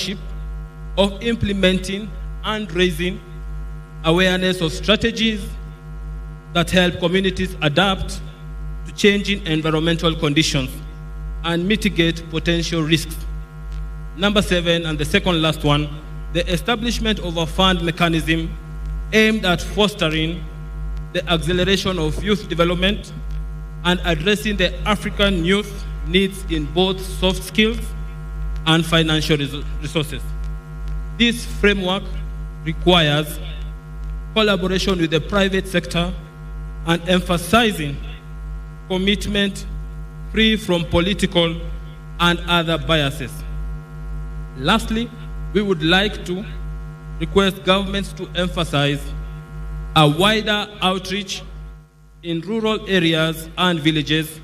ownership of implementing and raising awareness of strategies that help communities adapt to changing environmental conditions and mitigate potential risks. Number 7, and the second last one, the establishment of a fund mechanism aimed at fostering the acceleration of youth development and addressing the African youth needs in both soft skills and financial resources. This framework requires collaboration with the private sector and emphasizing commitment free from political and other biases. Lastly, we would like to request governments to emphasize a wider outreach in rural areas and villages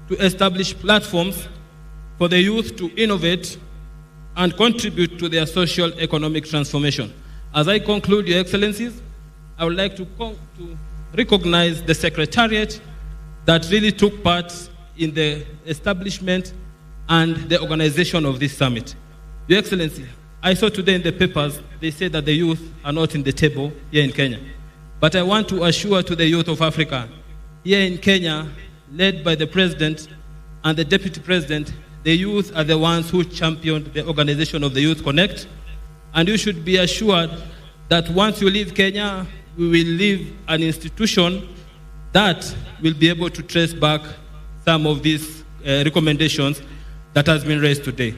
to establish platforms for the youth to innovate and contribute to their social economic transformation. As I conclude, Your Excellencies, I would like to recognize the Secretariat that really took part in the establishment and the organization of this summit. Your Excellency, I saw today in the papers, they say that the youth are not in the table here in Kenya. But I want to assure to the youth of Africa, here in Kenya, led by the President and the Deputy President, the youth are the ones who championed the organization of the Youth Connekt. And you should be assured that once you leave Kenya, we will leave an institution that will be able to trace back some of these recommendations that has been raised today.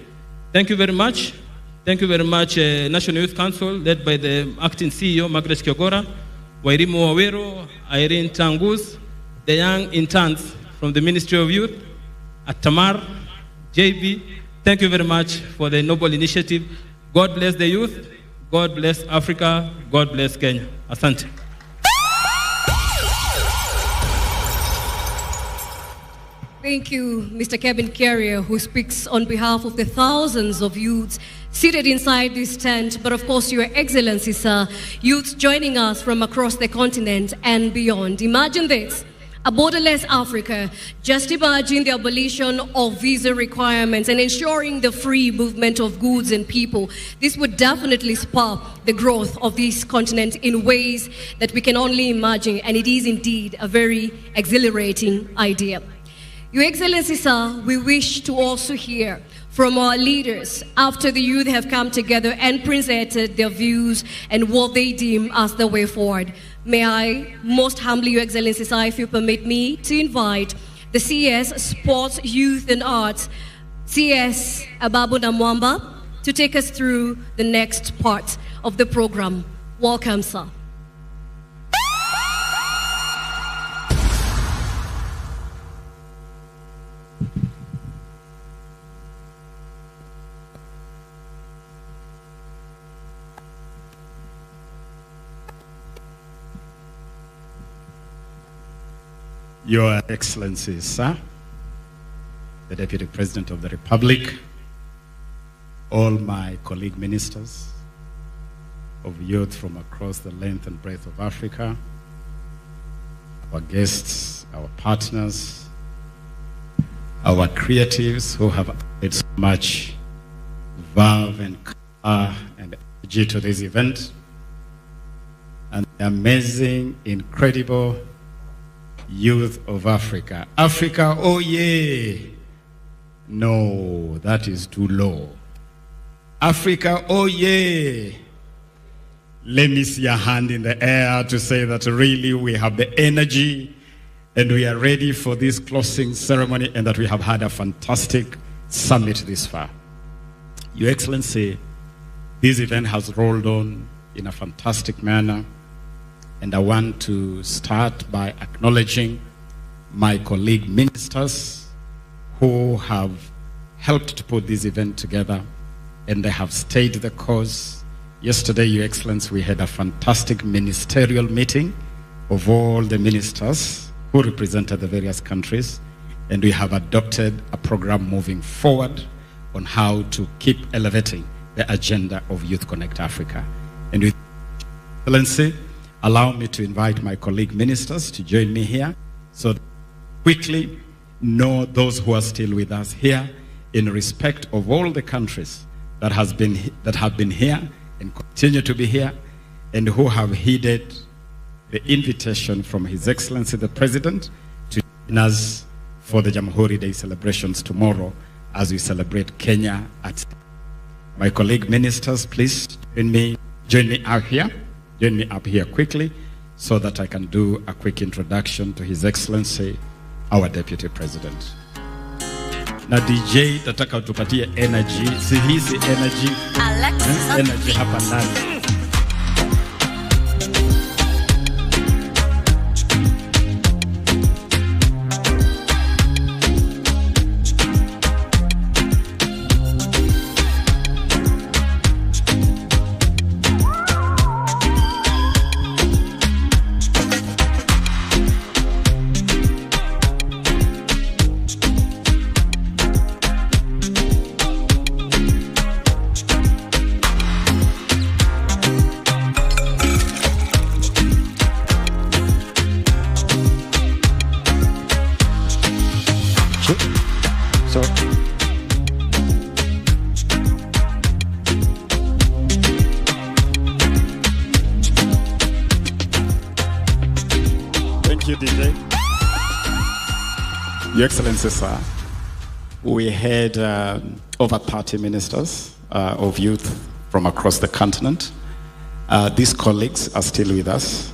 Thank you very much. Thank you very much, National Youth Council, led by the acting CEO, Margaret Kiogora, Wairimu Wawero, Irene Tangus, the young interns from the Ministry of Youth, Atamar, JB. Thank you very much for the noble initiative. God bless the youth. God bless Africa. God bless Kenya. Asante. Thank you, Mr. Kevin Carrier, who speaks on behalf of the thousands of youths seated inside this tent, but of course, Your Excellency, sir, youths joining us from across the continent and beyond. Imagine this, a borderless Africa. Just imagine the abolition of visa requirements and ensuring the free movement of goods and people. This would definitely spur the growth of this continent in ways that we can only imagine, and it is indeed a very exhilarating idea. Your Excellency, sir, we wish to also hear from our leaders after the youth have come together and presented their views and what they deem as the way forward. May I most humbly, Your Excellency, sir, if you permit me, to invite the CS Sports, Youth and Arts, CS Ababu Namwamba, to take us through the next part of the program. Welcome, sir. Your Excellencies, sir, the Deputy President of the Republic, all my colleague ministers of youth from across the length and breadth of Africa, our guests, our partners, our creatives who have added so much verve and color and energy to this event, and the amazing, incredible youth of Africa. Africa, oh yeah. No, that is too low. Africa, oh yeah. Let me see a hand in the air to say that really we have the energy and we are ready for this closing ceremony and that we have had a fantastic summit this far. Your Excellency, this event has rolled on in a fantastic manner. And I want to start by acknowledging my colleague ministers who have helped to put this event together, and they have stayed the course. Yesterday, Your Excellency, we had a fantastic ministerial meeting of all the ministers who represented the various countries, and we have adopted a program moving forward on how to keep elevating the agenda of Youth Connekt Africa. And with Excellency, allow me to invite my colleague ministers to join me here so that quickly know those who are still with us here in respect of all the countries that have been here and continue to be here, and who have heeded the invitation from His Excellency the President to join us for the Jamhuri Day celebrations tomorrow as we celebrate Kenya. My colleague ministers, please join me up here. Join me up here quickly so that I can do a quick introduction to His Excellency, our Deputy President. Na DJ, tataka utupatie energy. Si hisi energy. Energy hapa ndani. Your Excellency, sir, we had over 30 ministers of youth from across the continent. These colleagues are still with us,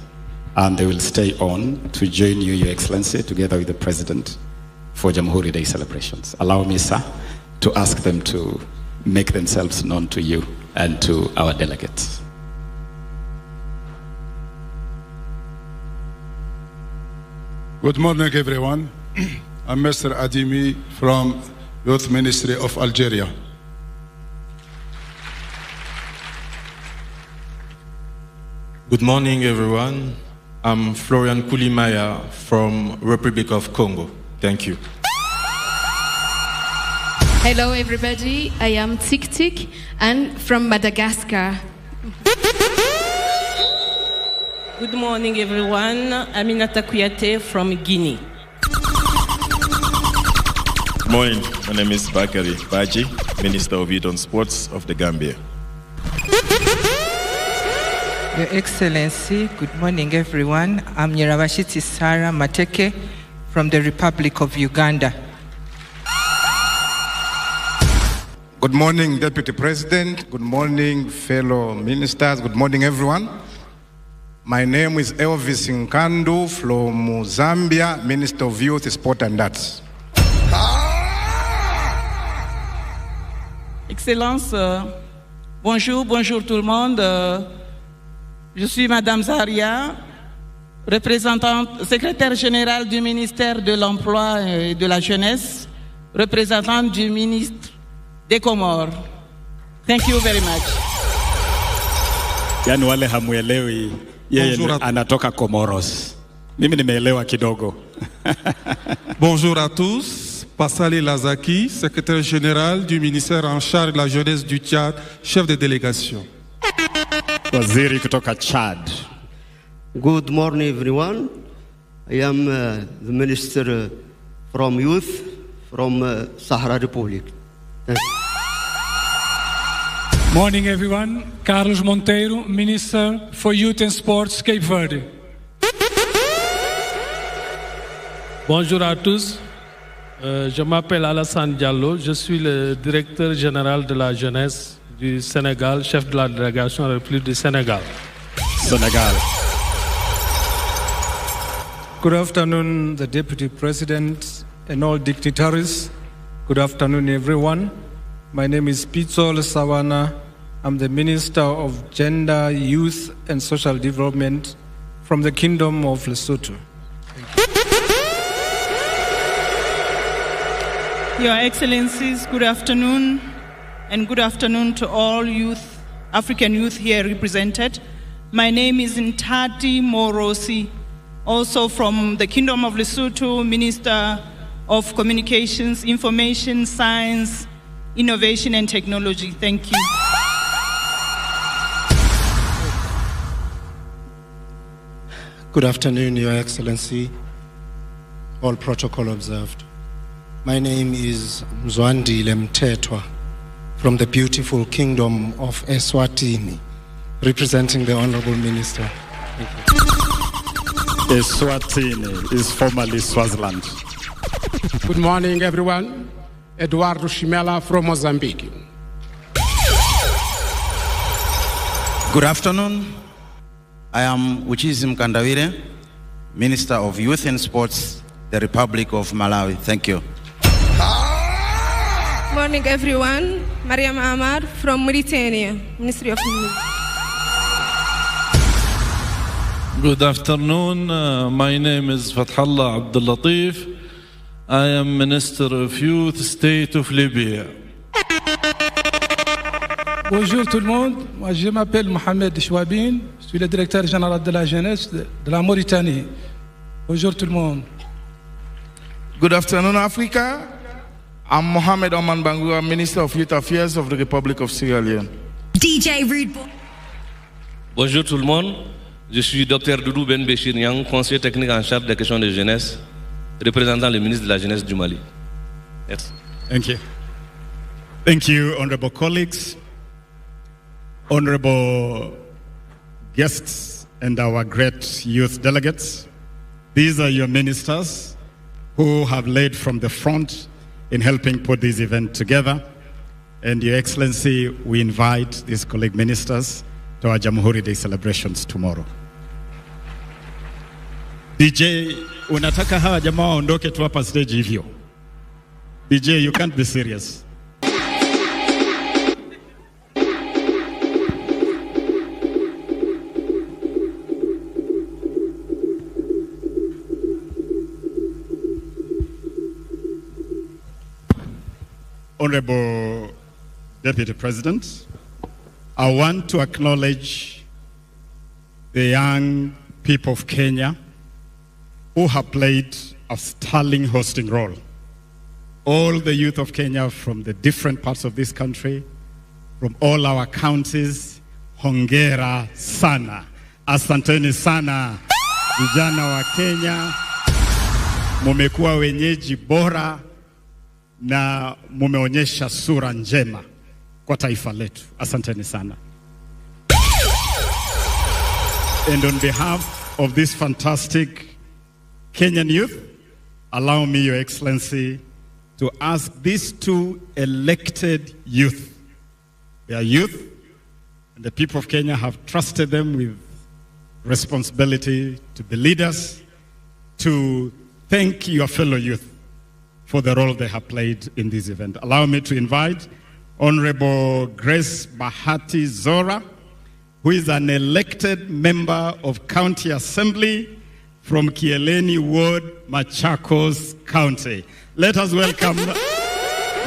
and they will stay on to join you, Your Excellency, together with the President for Jamhuri Day celebrations. Allow me, sir, to ask them to make themselves known to you and to our delegates. Good morning, everyone. I'm Mr. Adimi from Youth Ministry of Algeria. Good morning, everyone. I'm Florian Koulimaya from Republic of Congo. Thank you. Hello, everybody. I am Tik Tik and from Madagascar. Good morning, everyone. Aminata Kouyaté from Guinea. Good morning. My name is Bakari Baji, Minister of Youth and Sports of the Gambia. Your Excellency, good morning, everyone. I'm Nyiravashiti Sarah Mateke from the Republic of Uganda. Good morning, Deputy President. Good morning, fellow ministers. Good morning, everyone. My name is Elvis Nkandu from Zambia, Minister of Youth, Sport and Arts. Excellence, bonjour tout le monde. Je suis Madame Zaria, représentante, secrétaire générale du ministère de l'Emploi et de la Jeunesse, représentante du ministre des Comores. Thank you very much. Yani wale hamuelewi yeye anatoka Comoros. Mimi nimeelewa kidogo. Bonjour à tous. Passali Lazaki, secrétaire général du ministère en charge de la jeunesse du Tchad, chef de délégation. Waziri kutoka Chad. Good morning, everyone. I am the minister from youth from Sahara Republic. Morning, everyone. Carlos Monteiro, Minister for Youth and Sports, Cape Verde. Bonjour à tous. Je m'appelle Alassane Diallo. Je suis le directeur général de la jeunesse du Sénégal, chef de la délégation de la République du Sénégal. Sénégal. Good afternoon, the Deputy President and all dignitaries. Good afternoon, everyone. My name is Pitsol Sawana. I'm the Minister of Gender, Youth and Social Development from the Kingdom of Lesotho. Your Excellencies, good afternoon, and good afternoon to all youth, African youth here represented. My name is Ntati Morosi, also from the Kingdom of Lesotho, Minister of Communications, Information, Science, Innovation and Technology. Thank you. Good afternoon, Your Excellency. All protocol observed. My name is Mzwandile Mtetwa from the beautiful kingdom of Eswatini, representing the Honorable Minister. Thank you. Eswatini is formerly Swaziland. Good morning, everyone. Eduardo Shimela from Mozambique. Good afternoon. I am Uchizim Kandawire, Minister of Youth and Sports, the Republic of Malawi. Thank you. Good morning, everyone. Mariam Ahmad from Mauritania, Ministry of Youth. Good afternoon. My name is Fathallah Abdul Latif. I am Minister of Youth, State of Libya. Bonjour tout le monde, moi je m'appelle Mohamed Chouabine, je suis le directeur général de la jeunesse de la Mauritanie. Bonjour tout le monde. Good afternoon, Africa. I'm Mohamed Oman Bangura, Minister of Youth Affairs of the Republic of Sierra Leone. DJ Rude Boy. Bonjour tout le monde, je suis Dr Doudou Ben Béchir Niang, conseiller technique en charge des questions de jeunesse, représentant le ministre de la Jeunesse du Mali. Merci. Thank you. Thank you, honorable colleagues, honorable guests, and our great youth delegates. These are your ministers who have led from the front in helping put this event together. And Your Excellency, we invite these colleague ministers to our Jamhuri Day celebrations tomorrow. DJ, unataka hawa jamaa waondoke tu hapa stage hivyo. DJ, you can't be serious. Honorable Deputy President, I want to acknowledge the young people of Kenya who have played a sterling hosting role. All the youth of Kenya from the different parts of this country, from all our counties, hongera sana. Asanteni sana. Vijana wa Kenya, mumekuwa wenyeji bora na mumeonyesha sura njema kwa taifa letu. Asanteni sana. And on behalf of this fantastic Kenyan youth, allow me, Your Excellency, to ask these two elected youth. They are youth, and the people of Kenya have trusted them with responsibility to be leaders, to thank your fellow youth for the role they have played in this event. Allow me to invite Honorable Grace Bahati Zora, who is an elected member of County Assembly from Kieleni Ward, Machakos County. Let us welcome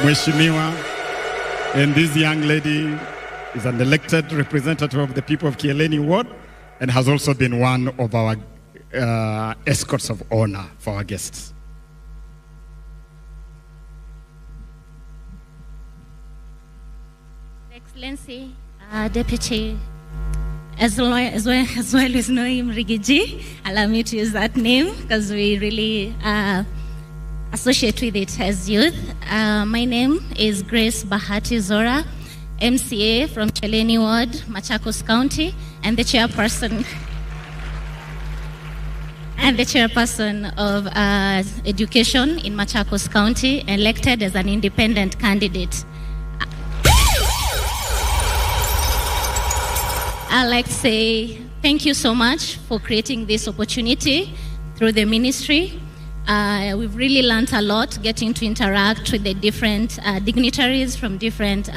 Mheshimiwa. And this young lady is an elected representative of the people of Kieleni Ward and has also been one of our escorts of honor for our guests. Excellency, Deputy, as well as know him, Rigiji, allow me to use that name because we really associate with it as youth. My name is Grace Bahati Zora, MCA from Cheleni Ward, Machakos County, and the chairperson of education in Machakos County, elected as an independent candidate. I'd like to say thank you so much for creating this opportunity through the ministry. We've really learned a lot getting to interact with the different dignitaries from different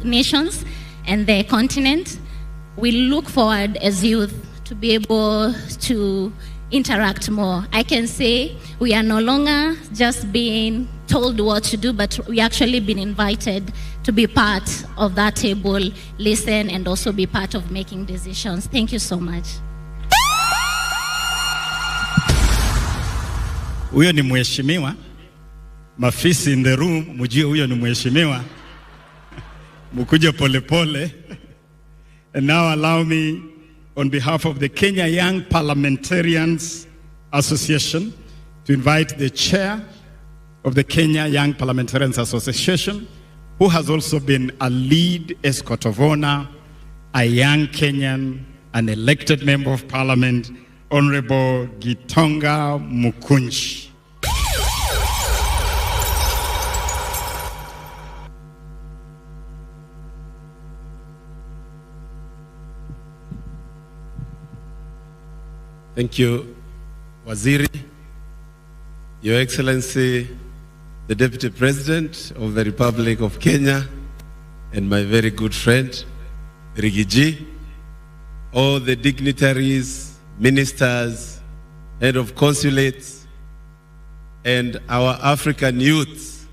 nations and the continent. We look forward as youth to be able to interact more. I can say we are no longer just being told what to do, but we actually been invited to be part of that table, listen, and also be part of making decisions. Thank you so much. Huyo ni mheshimiwa. Mafisi in the room, mujue huyo ni mheshimiwa. Mukuje pole pole. And now allow me, on behalf of the Kenya Young Parliamentarians Association, to invite the chair of the Kenya Young Parliamentarians Association, who has also been a lead escort of honor, a young Kenyan, an elected member of parliament, Honorable Gitonga Mukunji. Thank you, Waziri, Your Excellency, the Deputy President of the Republic of Kenya, and my very good friend, Rigiji, all the dignitaries, ministers, head of consulates, and our African youths.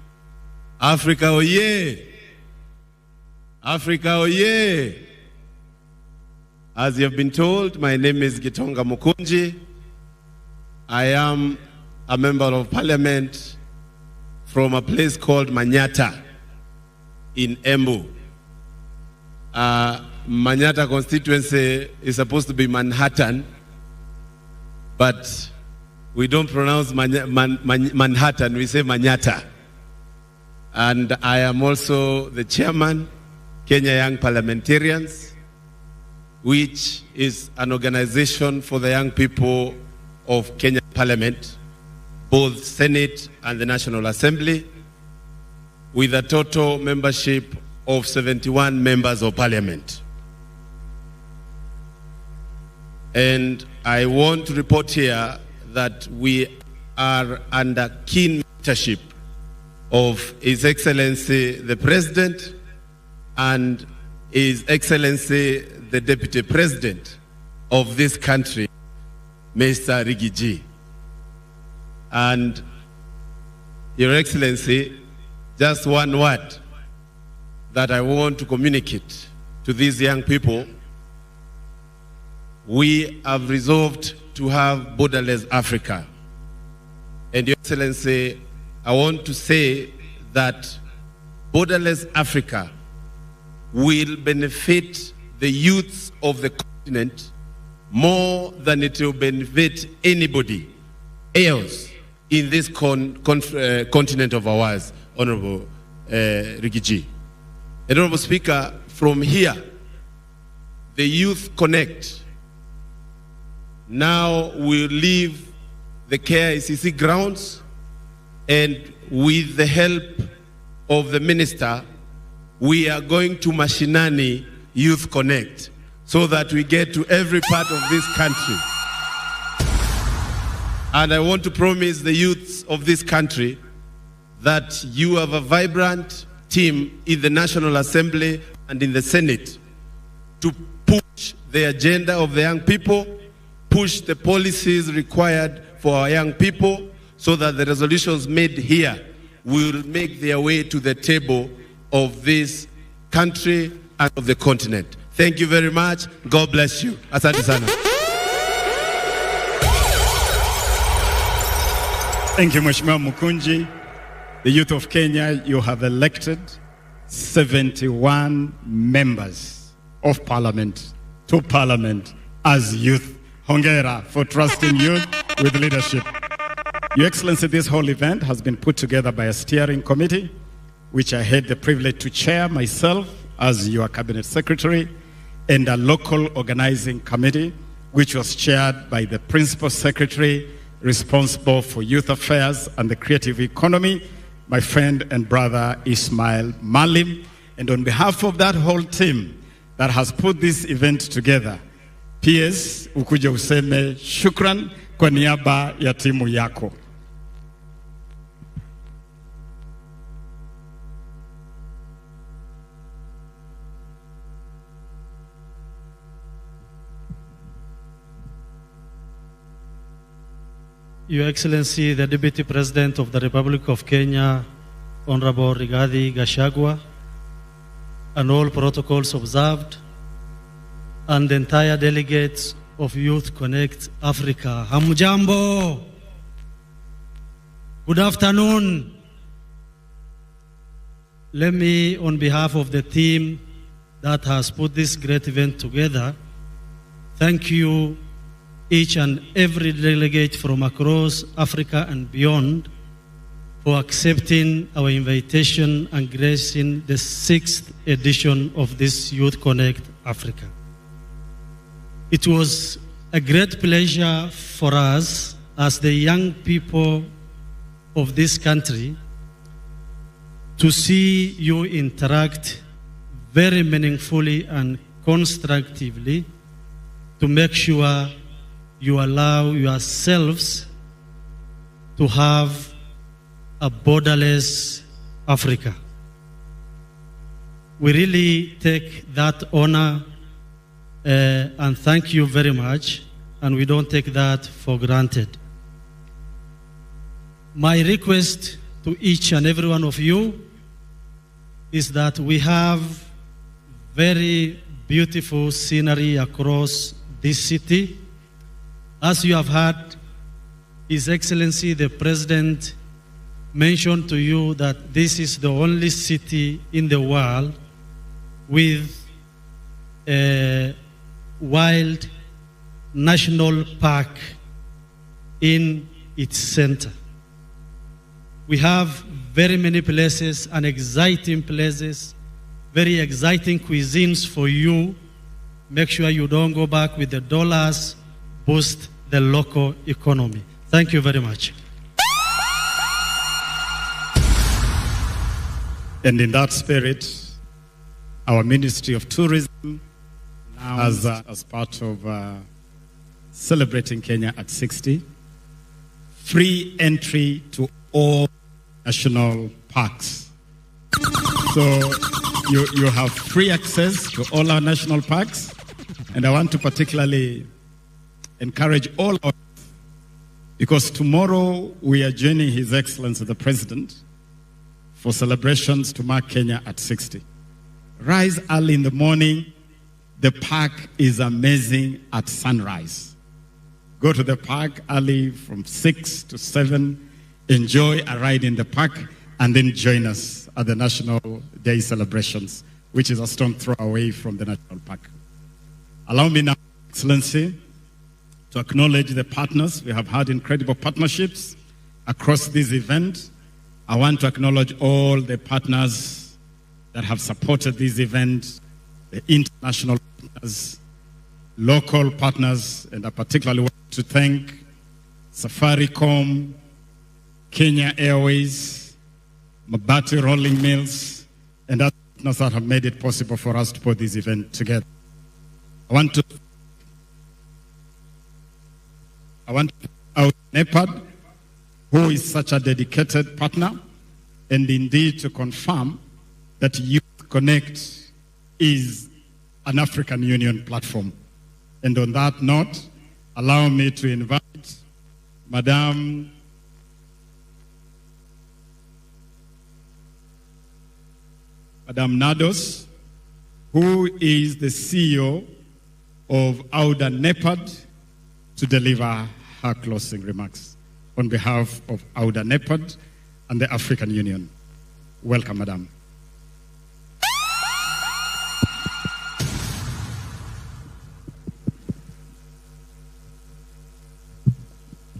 Africa, oye! Africa, oye! As you have been told, my name is Gitonga Mukunji. I am a member of parliament from a place called Manyata in Embu. Manyata constituency is supposed to be Manhattan, but we don't pronounce Manhattan, we say Manyata. And I am also the chairman, Kenya Young Parliamentarians, which is an organization for the young people of Kenya Parliament, both Senate and the National Assembly, with a total membership of 71 members of Parliament. And I want to report here that we are under keen mentorship of His Excellency the President and His Excellency the Deputy President of this country, Mr. Rigiji. And Your Excellency, just one word that I want to communicate to these young people. We have resolved to have borderless Africa. And Your Excellency, I want to say that borderless Africa will benefit the youths of the continent more than it will benefit anybody else in this continent of ours, Honorable Rigiji. Honorable Speaker, from here, the Youth Connekt now will leave the KICC grounds, and with the help of the minister, we are going to Mashinani Youth Connekt so that we get to every part of this country. And I want to promise the youths of this country that you have a vibrant team in the National Assembly and in the Senate to push the agenda of the young people, push the policies required for our young people, so that the resolutions made here will make their way to the table of this country and of the continent. Thank you very much. God bless you. Asante sana. Thank you, Mheshimiwa Mukunji. The youth of Kenya, you have elected 71 members of parliament to parliament as youth. Hongera for trusting youth with leadership. Your Excellency, this whole event has been put together by a steering committee, which I had the privilege to chair myself as your cabinet secretary, and a local organizing committee, which was chaired by the principal secretary responsible for youth affairs and the creative economy, my friend and brother Ismail Malim. And on behalf of that whole team that has put this event together, PS ukuje useme shukran kwa niaba ya timu yako. Your Excellency, the Deputy President of the Republic of Kenya, Honorable Rigathi Gachagua, and all protocols observed, and the entire delegates of Youth Connekt Africa. Hamjambo. Good afternoon. Let me, on behalf of the team that has put this great event together, thank you each and every delegate from across Africa and beyond for accepting our invitation and gracing the 6th edition of this Youth Connect Africa. It was a great pleasure for us as the young people of this country to see you interact very meaningfully and constructively to make sure you allow yourselves to have a borderless Africa. We really take that honor and thank you very much, and we don't take that for granted. My request to each and every one of you is that we have very beautiful scenery across this city. As you have heard, His Excellency the President mentioned to you that this is the only city in the world with a wild national park in its center. We have very many places and exciting places, very exciting cuisines for you. Make sure you don't go back with the dollars, boost the local economy. Thank you very much. And in that spirit, our Ministry of Tourism, now as part of celebrating Kenya at 60, free entry to all national parks. So you have free access to all our national parks, and I want to particularly encourage all of us, because tomorrow we are joining His Excellency the President for celebrations to mark Kenya at 60. Rise early in the morning. The park is amazing at sunrise. Go to the park early from 6 to 7, enjoy a ride in the park, and then join us at the National Day celebrations, which is a stone throw away from the National Park. Allow me now, Excellency, to acknowledge the partners. We have had incredible partnerships across this event. I want to acknowledge all the partners that have supported this event, the international partners, local partners, and I particularly want to thank Safaricom, Kenya Airways, Mabati Rolling Mills, and other partners that have made it possible for us to put this event together. I want to thank our NEPAD, who is such a dedicated partner, and indeed to confirm that Youth Connect is an African Union platform. And on that note, allow me to invite Madame Nados, who is the CEO of Auda NEPAD, to deliver her closing remarks on behalf of Auda NEPAD and the African Union. Welcome, Madam.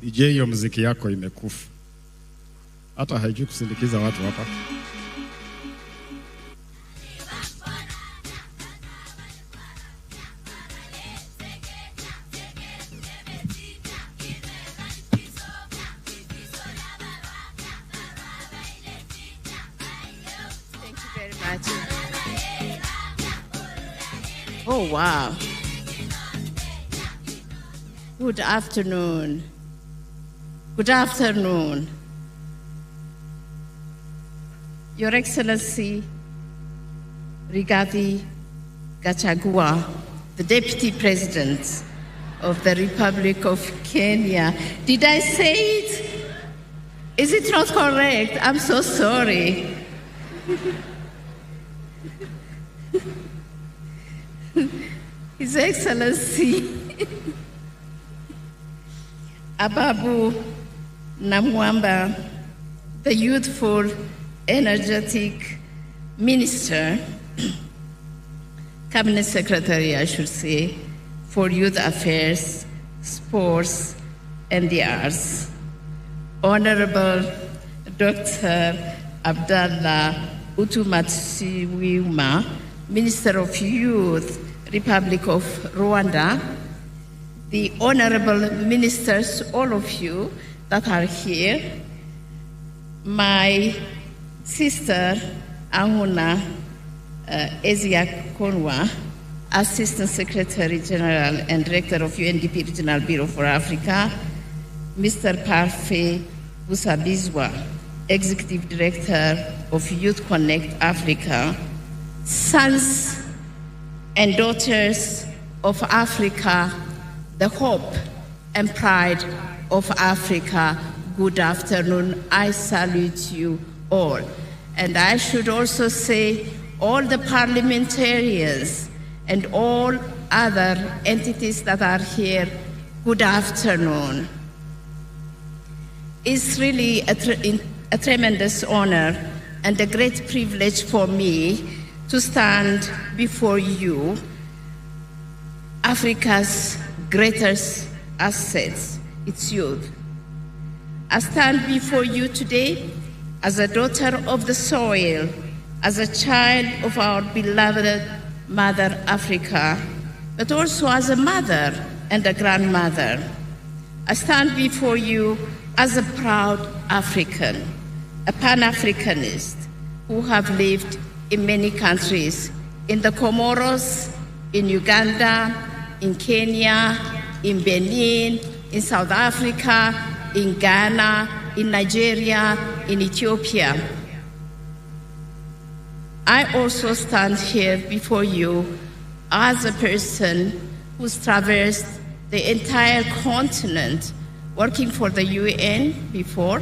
DJ, hiyo muziki yako imekufa. Hata haijui kusindikiza watu hapa. Oh, wow. Good afternoon. Good afternoon. Your Excellency, Rigathi Gachagua, the Deputy President of the Republic of Kenya. Did I say it? Is it not correct? I'm so sorry. His Excellency Ababu Namwamba, the youthful, energetic minister, cabinet secretary, I should say, for youth affairs, sports, and the arts. Honorable Dr. Abdallah Utumatsiwima, Minister of Youth, Republic of Rwanda, the honorable ministers, all of you that are here, my sister, Ahuna Eziakonwa, Assistant Secretary General and Director of UNDP Regional Bureau for Africa, Mr. Parfait Busabizwa, Executive Director of Youth Connekt Africa, sons and daughters of Africa, the hope and pride of Africa, good afternoon. I salute you all. And I should also say all the parliamentarians and all other entities that are here, good afternoon. It's really a tremendous honor and a great privilege for me to stand before you, Africa's greatest assets, its youth. I stand before you today as a daughter of the soil, as a child of our beloved Mother Africa, but also as a mother and a grandmother. I stand before you as a proud African, a Pan-Africanist who have lived in many countries, in the Comoros, in Uganda, in Kenya, in Benin, in South Africa, in Ghana, in Nigeria, in Ethiopia. I also stand here before you as a person who's traversed the entire continent, working for the UN before,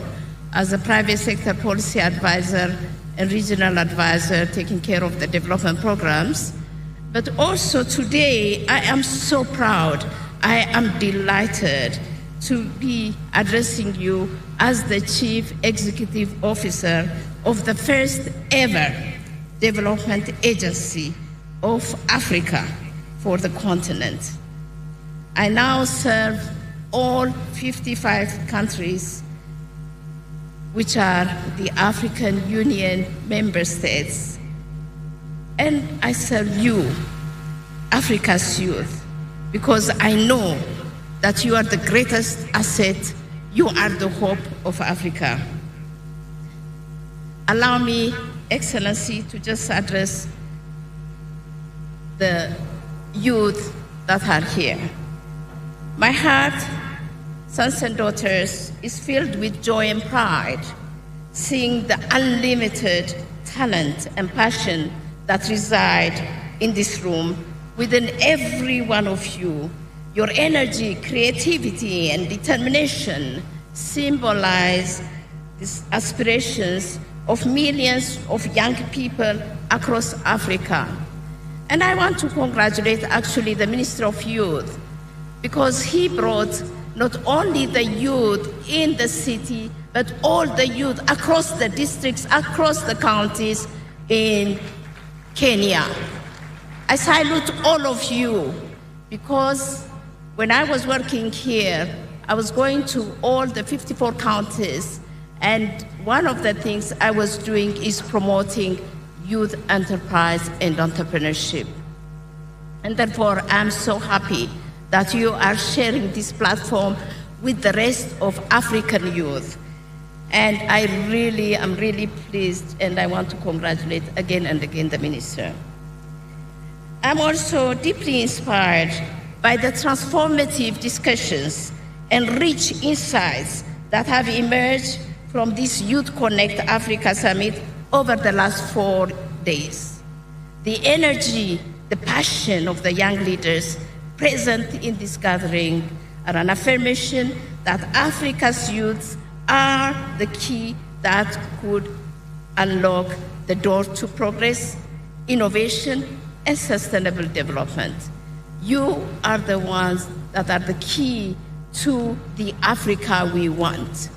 as a private sector policy advisor and regional advisor taking care of the development programs. But also today, I am so proud, I am delighted to be addressing you as the Chief Executive Officer of the first ever development agency of Africa for the continent. I now serve all 55 countries, which are the African Union member states. And I serve you, Africa's youth, because I know that you are the greatest asset, you are the hope of Africa. Allow me, Excellency, to just address the youth that are here. My heart, sons and daughters, is filled with joy and pride, seeing the unlimited talent and passion that reside in this room within every one of you. Your energy, creativity, and determination symbolize these aspirations of millions of young people across Africa. And I want to congratulate actually the Minister of Youth, because he brought not only the youth in the city, but all the youth across the districts, across the counties in Kenya. I salute all of you, because when I was working here, I was going to all the 54 counties, and one of the things I was doing is promoting youth enterprise and entrepreneurship. And therefore, I'm so happy that you are sharing this platform with the rest of African youth. And I really am really pleased, and I want to congratulate again and again the Minister. I'm also deeply inspired by the transformative discussions and rich insights that have emerged from this Youth Connekt Africa Summit over the last 4 days. The energy, the passion of the young leaders present in this gathering are an affirmation that Africa's youths are the key that could unlock the door to progress, innovation, and sustainable development. You are the ones that are the key to the Africa we want.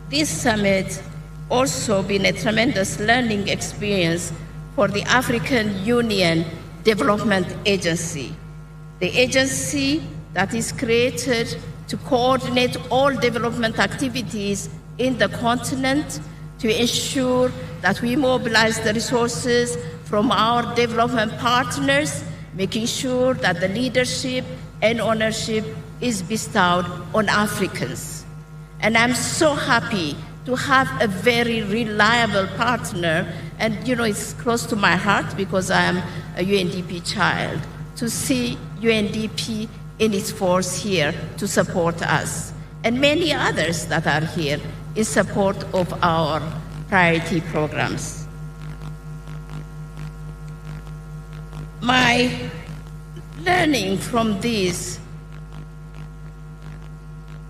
This summit also been a tremendous learning experience for the African Union Development Agency, the agency that is created to coordinate all development activities in the continent to ensure that we mobilize the resources from our development partners, making sure that the leadership and ownership is bestowed on Africans. And I'm so happy to have a very reliable partner, and it's close to my heart because I am a UNDP child, to see UNDP in its force here to support us, and many others that are here in support of our priority programs. My learning from this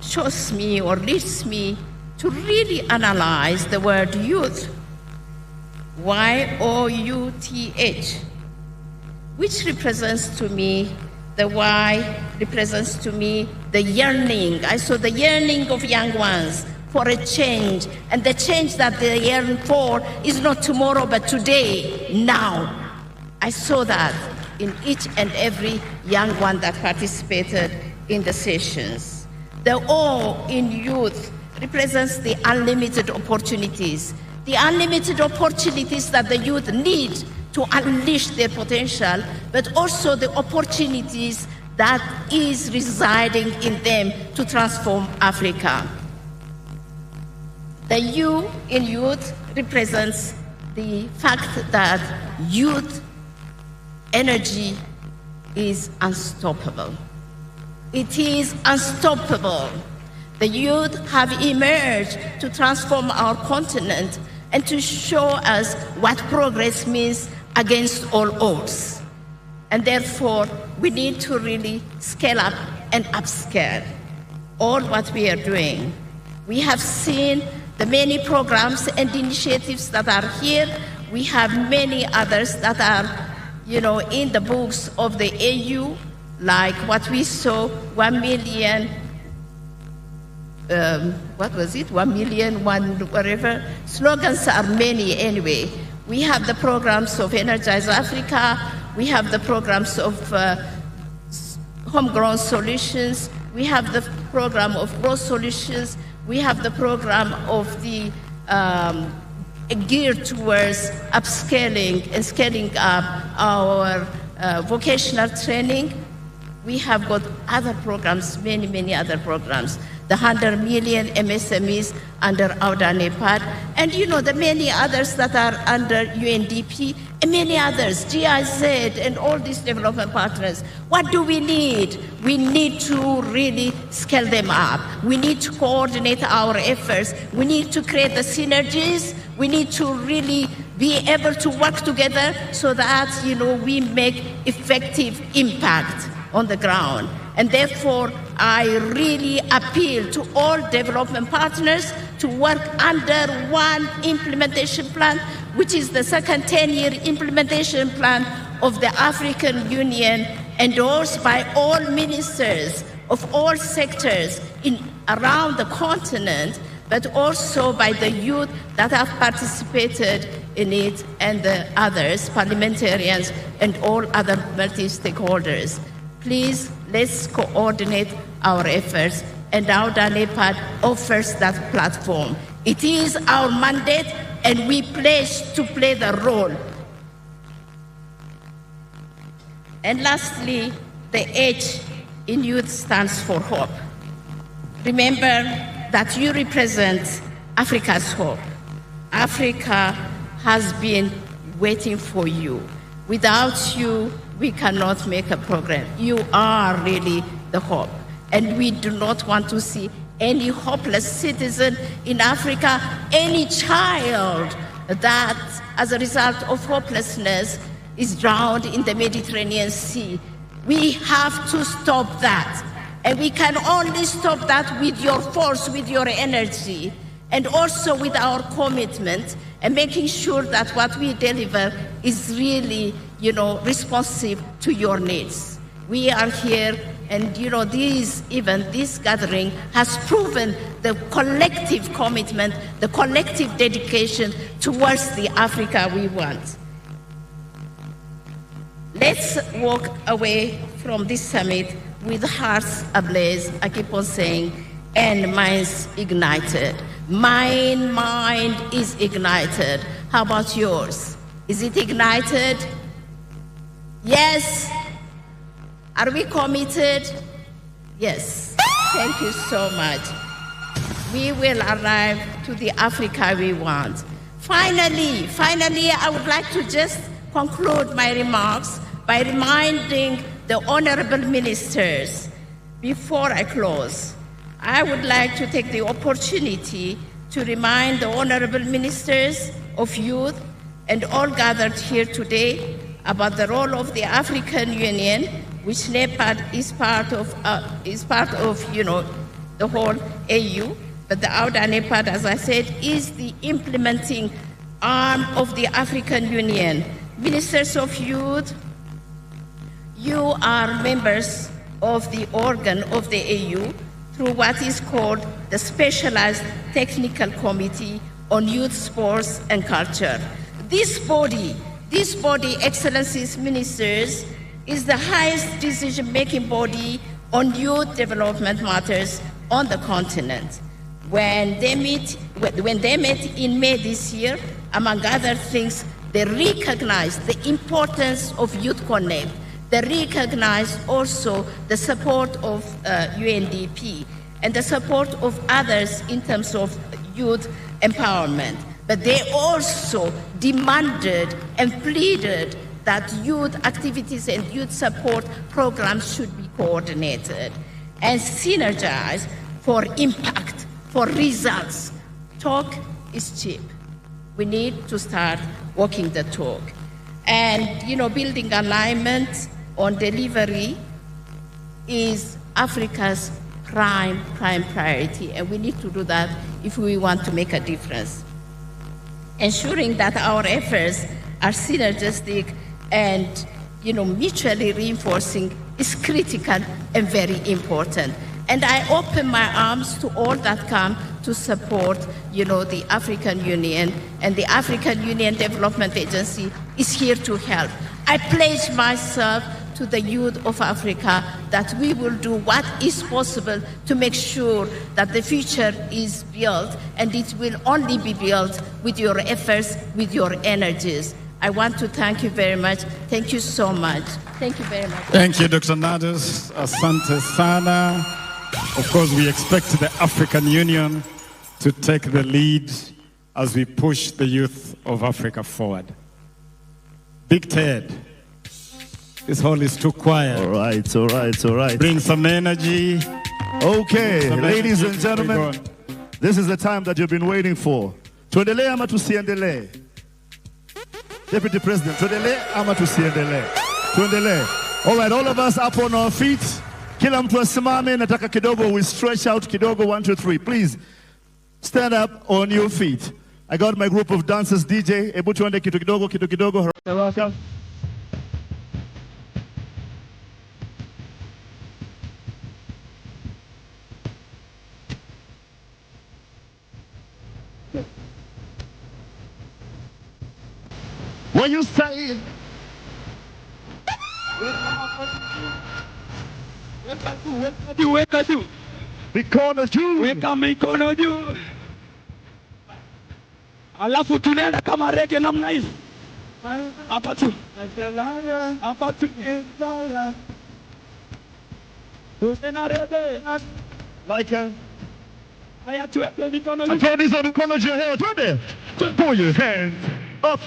shows me or leads me to really analyze the word youth, Y-O-U-T-H, which represents to me, the Y represents to me the yearning. I saw the yearning of young ones for a change, and the change that they yearn for is not tomorrow but today, now. I saw that in each and every young one that participated in the sessions. The O in youth represents the unlimited opportunities that the youth need to unleash their potential, but also the opportunities that is residing in them to transform Africa. The U in youth represents the fact that youth energy is unstoppable. It is unstoppable. The youth have emerged to transform our continent and to show us what progress means against all odds. And therefore, we need to really scale up and upscale all what we are doing. We have seen the many programs and initiatives that are here. We have many others that are, in the books of the AU, like what we saw, 1 million, 1 million, whatever. Slogans are many anyway. We have the programs of Energize Africa. We have the programs of homegrown solutions. We have the program of growth solutions. We have the program of the geared towards upscaling and scaling up our vocational training. We have got other programs, many, many other programs. The 100 million MSMEs under our NEPAD, and the many others that are under UNDP, and many others, GIZ, and all these development partners. What do we need? We need to really scale them up. We need to coordinate our efforts. We need to create the synergies. We need to really be able to work together so that, we make effective impact on the ground. And therefore, I really appeal to all development partners to work under one implementation plan, which is the second 10-year implementation plan of the African Union, endorsed by all ministers of all sectors around the continent, but also by the youth that have participated in it, and the others, parliamentarians, and all other multi-stakeholders. Please, let's coordinate our efforts, and our NEPAD offers that platform. It is our mandate, and we pledge to play the role. And lastly, the H in youth stands for hope. Remember that you represent Africa's hope. Africa has been waiting for you. Without you, we cannot make a progress. You are really the hope. And we do not want to see any hopeless citizen in Africa, any child that, as a result of hopelessness, is drowned in the Mediterranean Sea. We have to stop that. And we can only stop that with your force, with your energy, and also with our commitment, and making sure that what we deliver is really, responsive to your needs. We are here, and this gathering has proven the collective commitment, the collective dedication towards the Africa we want. Let's walk away from this summit with hearts ablaze. I keep on saying, and minds ignited. My mind is ignited. How about yours? Is it ignited? Yes? Are we committed? Yes. Thank you so much. We will arrive to the Africa we want. Finally, I would like to just conclude my remarks by reminding the honorable ministers. Before I close, I would like to take the opportunity to remind the honorable ministers of youth and all gathered here today about the role of the African Union, which NEPAD is part of, the whole AU. But the OUDA NEPAD, as I said, is the implementing arm of the African Union. Ministers of Youth, you are members of the organ of the AU through what is called the Specialized Technical Committee on Youth, Sports and Culture. This body, Excellencies Ministers, is the highest decision-making body on youth development matters on the continent. When they met in May this year, among other things, they recognized the importance of Youth Connekt. They recognized also the support of UNDP and the support of others in terms of youth empowerment. But they also demanded and pleaded that youth activities and youth support programs should be coordinated and synergized for impact, for results. Talk is cheap. We need to start walking the talk. And, building alignment on delivery is Africa's prime priority, and we need to do that if we want to make a difference. Ensuring that our efforts are synergistic and mutually reinforcing is critical and very important. And I open my arms to all that come to support the African Union, and the African Union Development Agency is here to help. I pledge myself to the youth of Africa that we will do what is possible to make sure that the future is built, and it will only be built with your efforts, with your energies. I want to thank you very much. Thank you so much. Thank you very much. Thank you, Dr. Nadas. Asante sana. Of course, we expect the African Union to take the lead as we push the youth of Africa forward. Big Ted. This hall is too quiet. All right. Bring some energy. Okay, ladies and gentlemen, this is the time that you've been waiting for. Tuendelee ama tusiendelee? Deputy President, tuendelee ama tusiendelee? Tuendelee. All right, all of us up on our feet. Kila mtu asimame, nataka kidogo, we stretch out kidogo, 1, 2, 3. Please, stand up on your feet. I got my group of dancers, DJ. Ebu tuende kitu kidogo. Welcome. When you say weka juu, mikono juu, weka mikono juu, alafu tunaenda kama rege namna hivi hapa tu, tuna rege like haya tuweke mikono juu, tuweke mikono juu, twende, pull your hands up.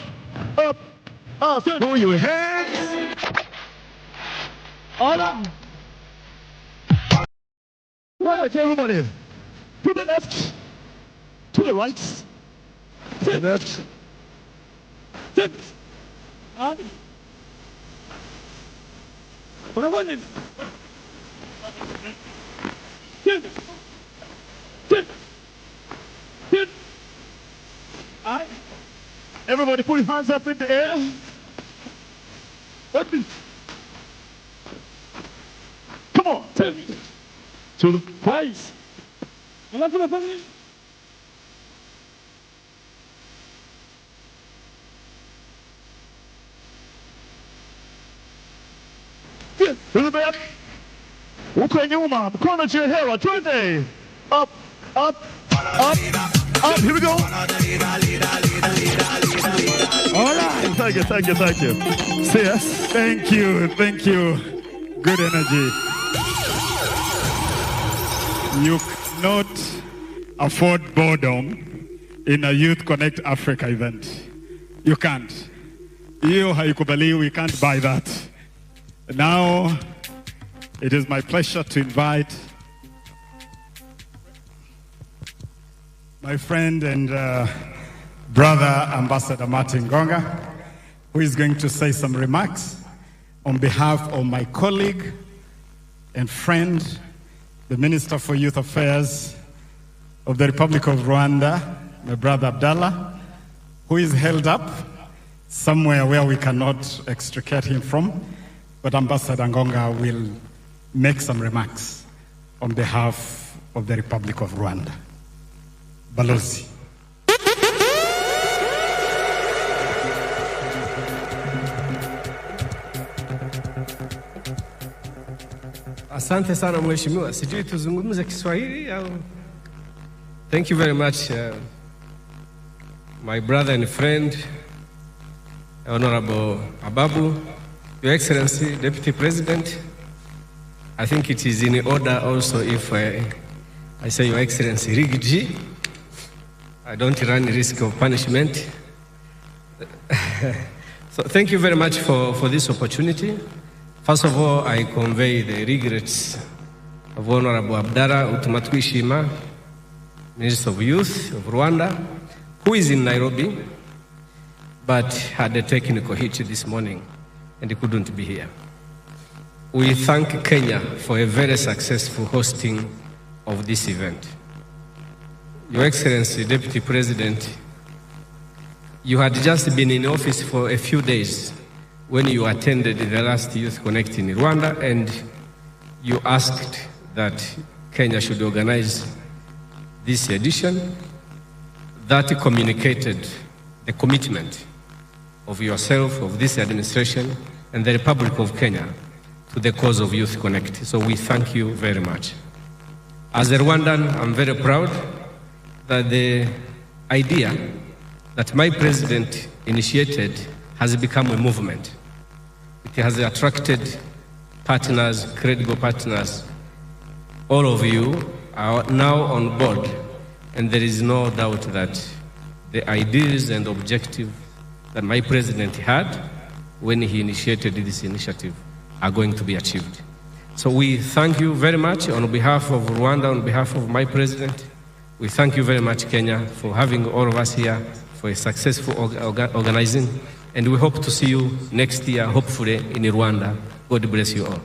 Up, pull your hands. All up. Right, everybody. To the left, to the right, to the left. Sit. What about it? Sit. All right. Everybody put your hands up in the air. Come on. To the place. To the back. Uko nyuma, mkono juu hewa, twende. up, up, up, up. Here we go. All right. Thank you, thank you, thank you. See us. Thank you, thank you. Good energy. You cannot afford boredom in a Youth Connekt Africa event. You can't. You haikubali, we can't buy that. Now, it is my pleasure to invite my friend and brother, Ambassador Martin Gonga, who is going to say some remarks on behalf of my colleague and friend, the Minister for Youth Affairs of the Republic of Rwanda, my brother Abdallah, who is held up somewhere where we cannot extricate him from. But Ambassador Ngonga will make some remarks on behalf of the Republic of Rwanda. Balozi. Asante sana mheshimiwa. Sijui tuzungumze Kiswahili au? Thank you very much, my brother and friend, Honorable Ababu, Your Excellency, Deputy President. I think it is in order also if I say Your Excellency Rigiji. I don't run risk of punishment. So thank you very much for this opportunity. First of all, I convey the regrets of Honorable Abdallah Utumatwishima, Minister of Youth of Rwanda, who is in Nairobi, but had a technical hitch this morning and he couldn't be here. We thank Kenya for a very successful hosting of this event. Your Excellency, Deputy President, you had just been in office for a few days when you attended the last Youth Connekt in Rwanda, and you asked that Kenya should organize this edition. That communicated the commitment of yourself, of this administration, and the Republic of Kenya to the cause of Youth Connekt. So we thank you very much. As a Rwandan, I'm very proud that the idea that my president initiated has become a movement. It has attracted partners, credible partners. All of you are now on board, and there is no doubt that the ideas and objectives that my president had when he initiated this initiative are going to be achieved. So we thank you very much on behalf of Rwanda, on behalf of my president. We thank you very much, Kenya, for having all of us here for a successful organizing. And we hope to see you next year, hopefully, in Rwanda. God bless you all.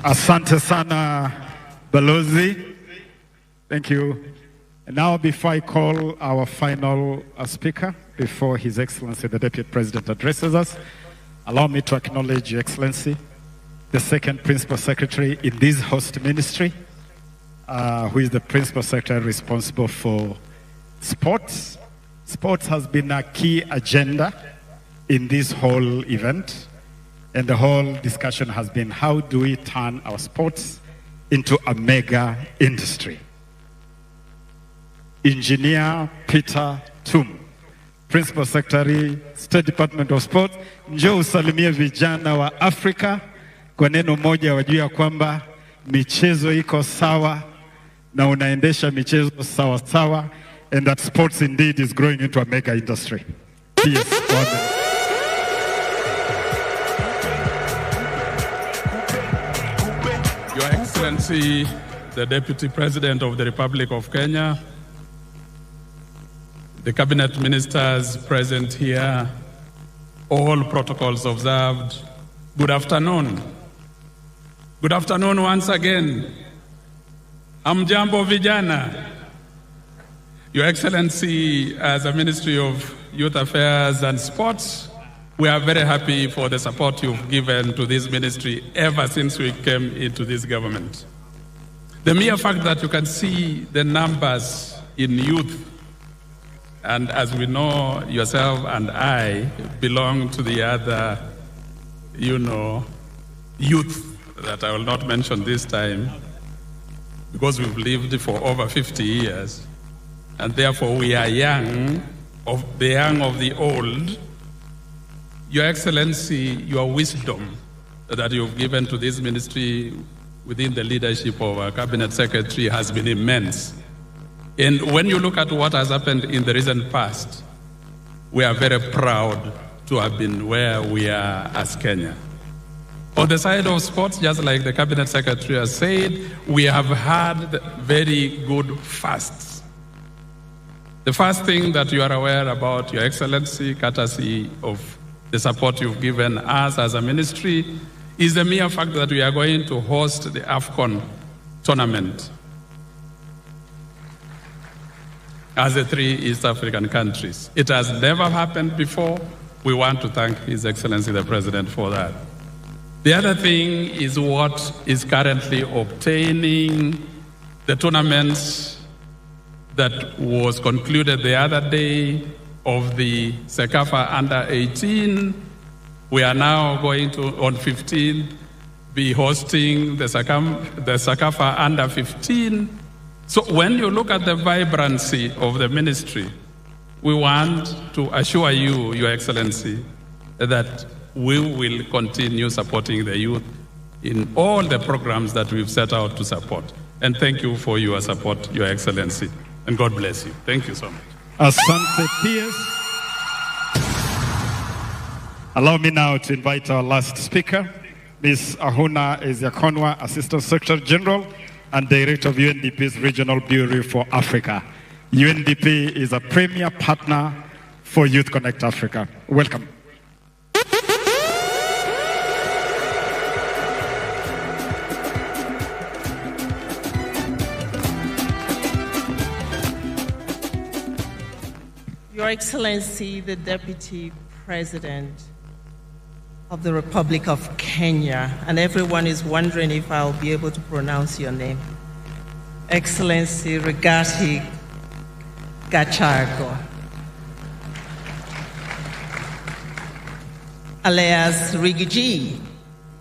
Asante sana, Balozi. Thank you. And now, before I call our final speaker, before His Excellency, the Deputy President, addresses us, allow me to acknowledge Your Excellency, the second Principal Secretary in this host ministry, who is the Principal Secretary responsible for sports. Sports has been a key agenda in this whole event, and the whole discussion has been how do we turn our sports into a mega industry. Engineer Peter Tum, Principal Secretary, State Department of Sports, njoo usalimie vijana wa Afrika kwa neno moja, wajua kwamba michezo iko sawa na unaendesha michezo sawa sawa, and that sports indeed is growing into a mega industry. Yes, Your Excellency, the Deputy President of the Republic of Kenya, the Cabinet Ministers present here, all protocols observed, good afternoon. Good afternoon once again. Hamjambo vijana. Your Excellency, as a Ministry of Youth Affairs and Sports, we are very happy for the support you've given to this ministry ever since we came into this government. The mere fact that you can see the numbers in youth, and as we know, yourself and I belong to the other, youth that I will not mention this time, because we've lived for over 50 years, and therefore we are young of the old. Your Excellency, your wisdom that you've given to this ministry within the leadership of our Cabinet Secretary has been immense. And when you look at what has happened in the recent past, we are very proud to have been where we are as Kenya. On the side of sports, just like the Cabinet Secretary has said, we have had very good fasts. The first thing that you are aware about, Your Excellency, courtesy of the support you've given us as a ministry, is the mere fact that we are going to host the AFCON tournament as the 3 East African countries. It has never happened before. We want to thank His Excellency the President for that. The other thing is what is currently obtaining the tournament that was concluded the other day of the CECAFA Under 18. We are now going to, on 15, be hosting the CECAFA Under 15. So when you look at the vibrancy of the ministry, we want to assure you, Your Excellency, that we will continue supporting the youth in all the programs that we've set out to support. And thank you for your support, Your Excellency. And God bless you. Thank you so much. Asante Piers. Allow me now to invite our last speaker, Ms. Ahuna Eziakonwa, Assistant Secretary General and Director of UNDP's Regional Bureau for Africa. UNDP is a premier partner for Youth Connekt Africa. Welcome. Your Excellency, the Deputy President of the Republic of Kenya, and everyone is wondering if I'll be able to pronounce your name. Excellency Rigathi Gachagua, alias Rigiji.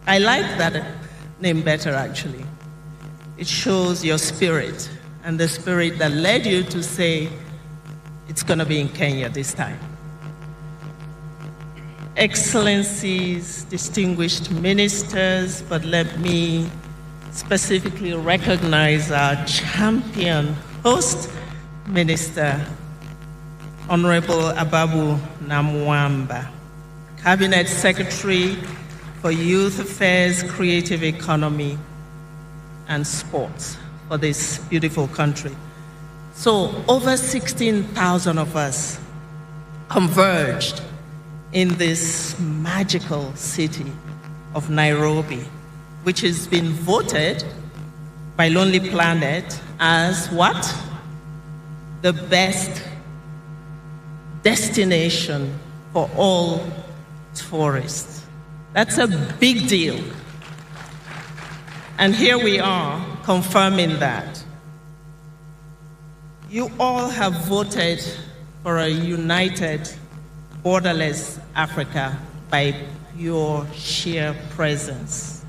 I like that name better, actually. It shows your spirit and the spirit that led you to say it's going to be in Kenya this time. Excellencies, distinguished ministers, but let me specifically recognize our champion host minister, Honorable Ababu Namwamba, Cabinet Secretary for Youth Affairs, Creative Economy, and Sports for this beautiful country. So over 16,000 of us converged in this magical city of Nairobi, which has been voted by Lonely Planet as what? The best destination for all tourists. That's a big deal. And here we are confirming that. You all have voted for a united, borderless Africa by your sheer presence.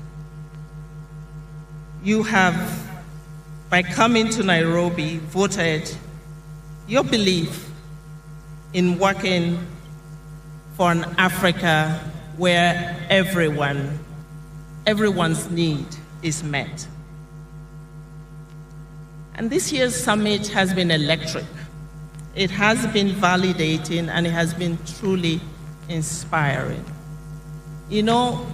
You have, by coming to Nairobi, voted your belief in working for an Africa where everyone's need is met. And this year's summit has been electric. It has been validating and it has been truly inspiring. You know,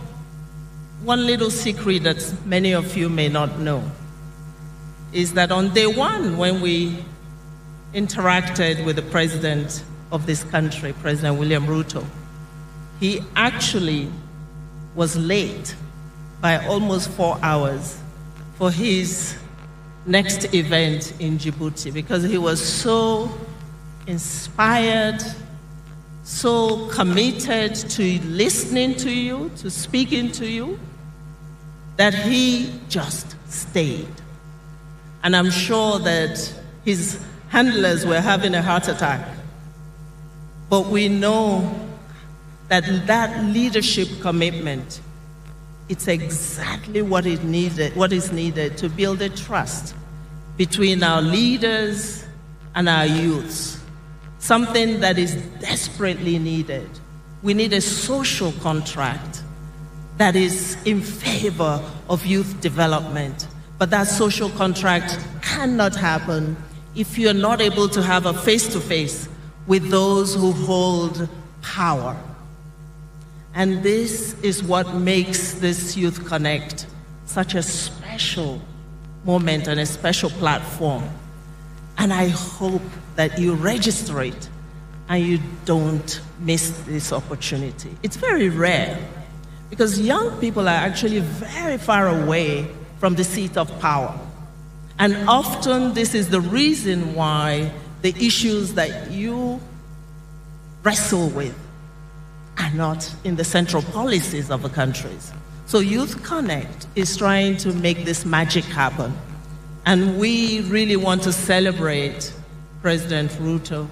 one little secret that many of you may not know is that on day one, when we interacted with the president of this country, President William Ruto, he actually was late by almost 4 hours for his next event in Djibouti because he was so inspired, so committed to listening to you, to speaking to you, that he just stayed. And I'm sure that his handlers were having a heart attack. But we know that that leadership commitment it's exactly what is needed to build a trust between our leaders and our youths, something that is desperately needed. We need a social contract that is in favor of youth development. But that social contract cannot happen if you're not able to have a face-to-face with those who hold power. And this is what makes this Youth Connekt such a special moment and a special platform. And I hope that you register it and you don't miss this opportunity. It's very rare because young people are actually very far away from the seat of power. And often this is the reason why the issues that you wrestle with are not in the central policies of the countries. So Youth Connekt is trying to make this magic happen. And we really want to celebrate President Ruto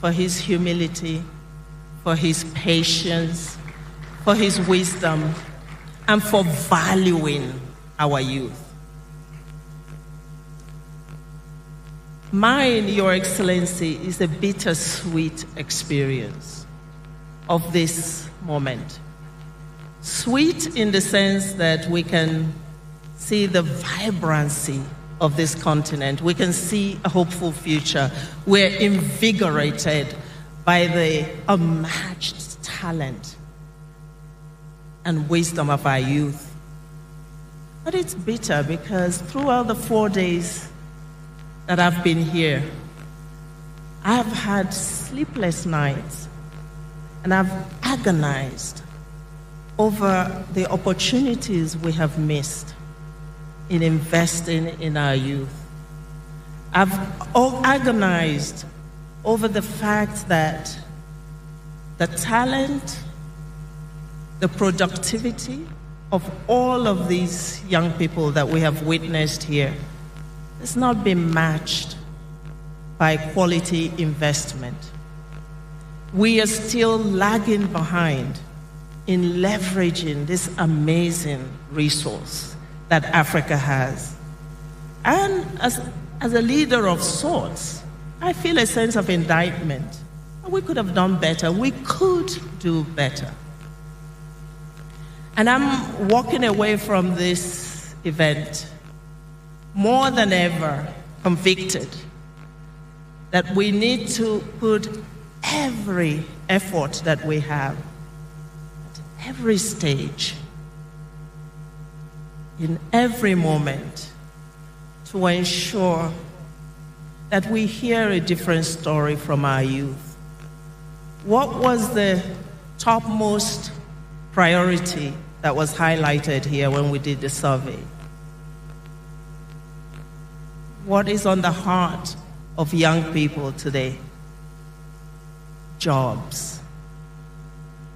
for his humility, for his patience, for his wisdom, and for valuing our youth. Mine, Your Excellency, is a bittersweet experience of this moment. Sweet in the sense that we can see the vibrancy of this continent. We can see a hopeful future. We're invigorated by the unmatched talent and wisdom of our youth. But it's bitter because throughout the 4 days that I've been here, I've had sleepless nights and I've agonized over the opportunities we have missed in investing in our youth. I've agonized over the fact that the talent, the productivity of all of these young people that we have witnessed here has not been matched by quality investment. We are still lagging behind in leveraging this amazing resource that Africa has. And as a leader of sorts, I feel a sense of indictment. We could have done better. We could do better. And I'm walking away from this event more than ever convicted that we need to put every effort that we have at every stage, in every moment, to ensure that we hear a different story from our youth. What was the topmost priority that was highlighted here when we did the survey? What is on the heart of young people today? Jobs.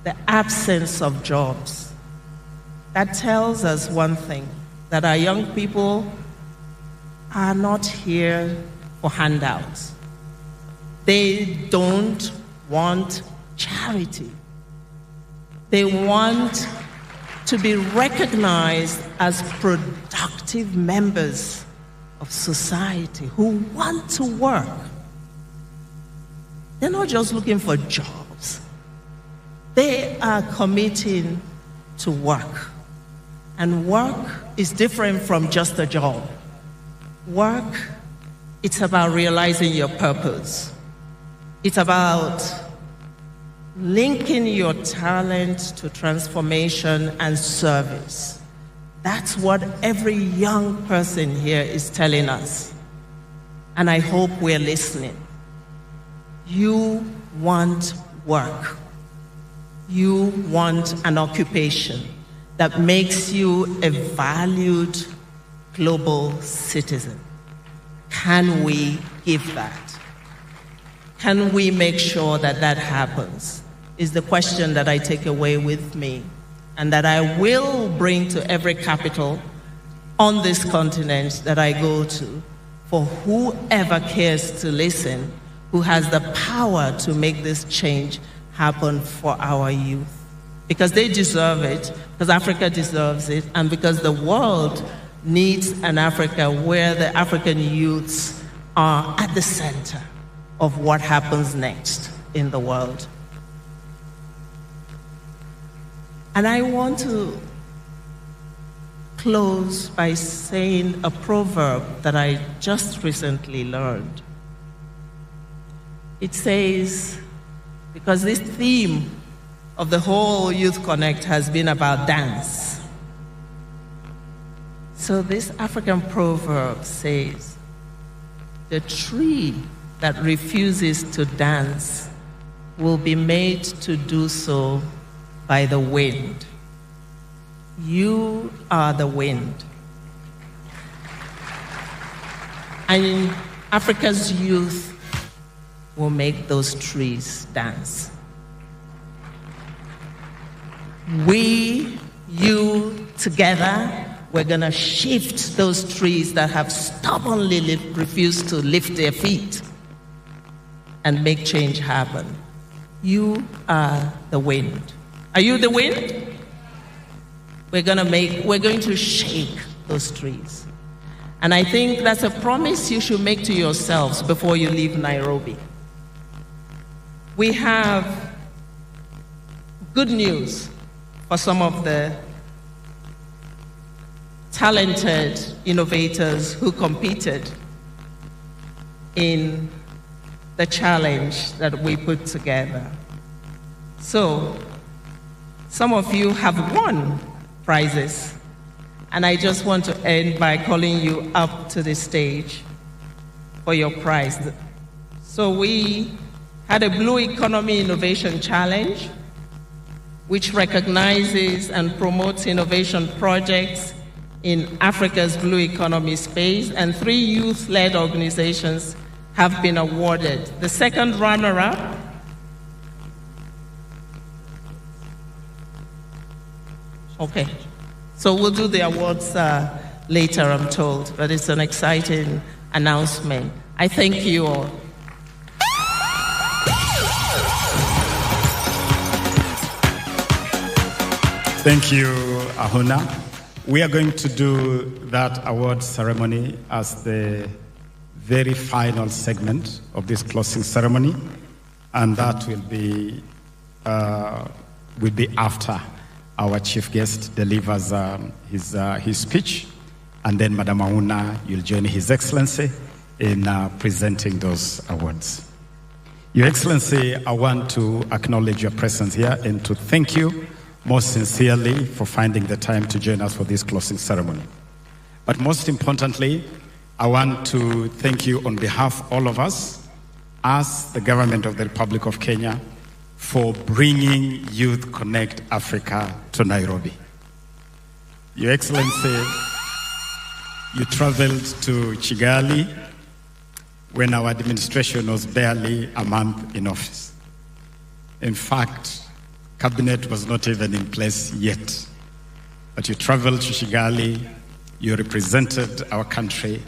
The absence of jobs. That tells us one thing, that our young people are not here for handouts. They don't want charity. They want to be recognized as productive members of society who want to work. They're not just looking for jobs. They are committing to work. And work is different from just a job. Work, it's about realizing your purpose. It's about linking your talent to transformation and service. That's what every young person here is telling us. And I hope we're listening. You want work. You want an occupation that makes you a valued global citizen. Can we give that? Can we make sure that that happens? Is the question that I take away with me and that I will bring to every capital on this continent that I go to for whoever cares to listen, who has the power to make this change happen for our youth. because they deserve it, because Africa deserves it, and because the world needs an Africa where the African youths are at the center of what happens next in the world. And I want to close by saying a proverb that I just recently learned. It says, because this theme of the whole Youth Connekt has been about dance. So this African proverb says, the tree that refuses to dance will be made to do so by the wind. You are the wind. And Africa's youth will make those trees dance. We, you, together, we're going to shift those trees that have stubbornly refused to lift their feet and make change happen. You are the wind. Are you the wind? We're going to shake those trees. And I think that's a promise you should make to yourselves before you leave Nairobi. We have good news for some of the talented innovators who competed in the challenge that we put together. So, some of you have won prizes, and I just want to end by calling you up to the stage for your prize. So we had a Blue Economy Innovation Challenge, which recognizes and promotes innovation projects in Africa's blue economy space, and 3 youth-led organizations have been awarded. The second runner-up okay, so we'll do the awards later, I'm told, but it's an exciting announcement. I thank you all. Thank you, Ahuna. We are going to do that award ceremony as the very final segment of this closing ceremony, and that will be after our chief guest delivers his speech, and then Madam Ahuna, you'll join His Excellency in presenting those awards. Your Excellency, I want to acknowledge your presence here and to thank you most sincerely for finding the time to join us for this closing ceremony. But most importantly, I want to thank you on behalf of all of us, as the government of the Republic of Kenya, for bringing Youth Connekt Africa to Nairobi. Your Excellency, you traveled to Kigali when our administration was barely a month in office. In fact, cabinet was not even in place yet. But you traveled to Kigali, you represented our country,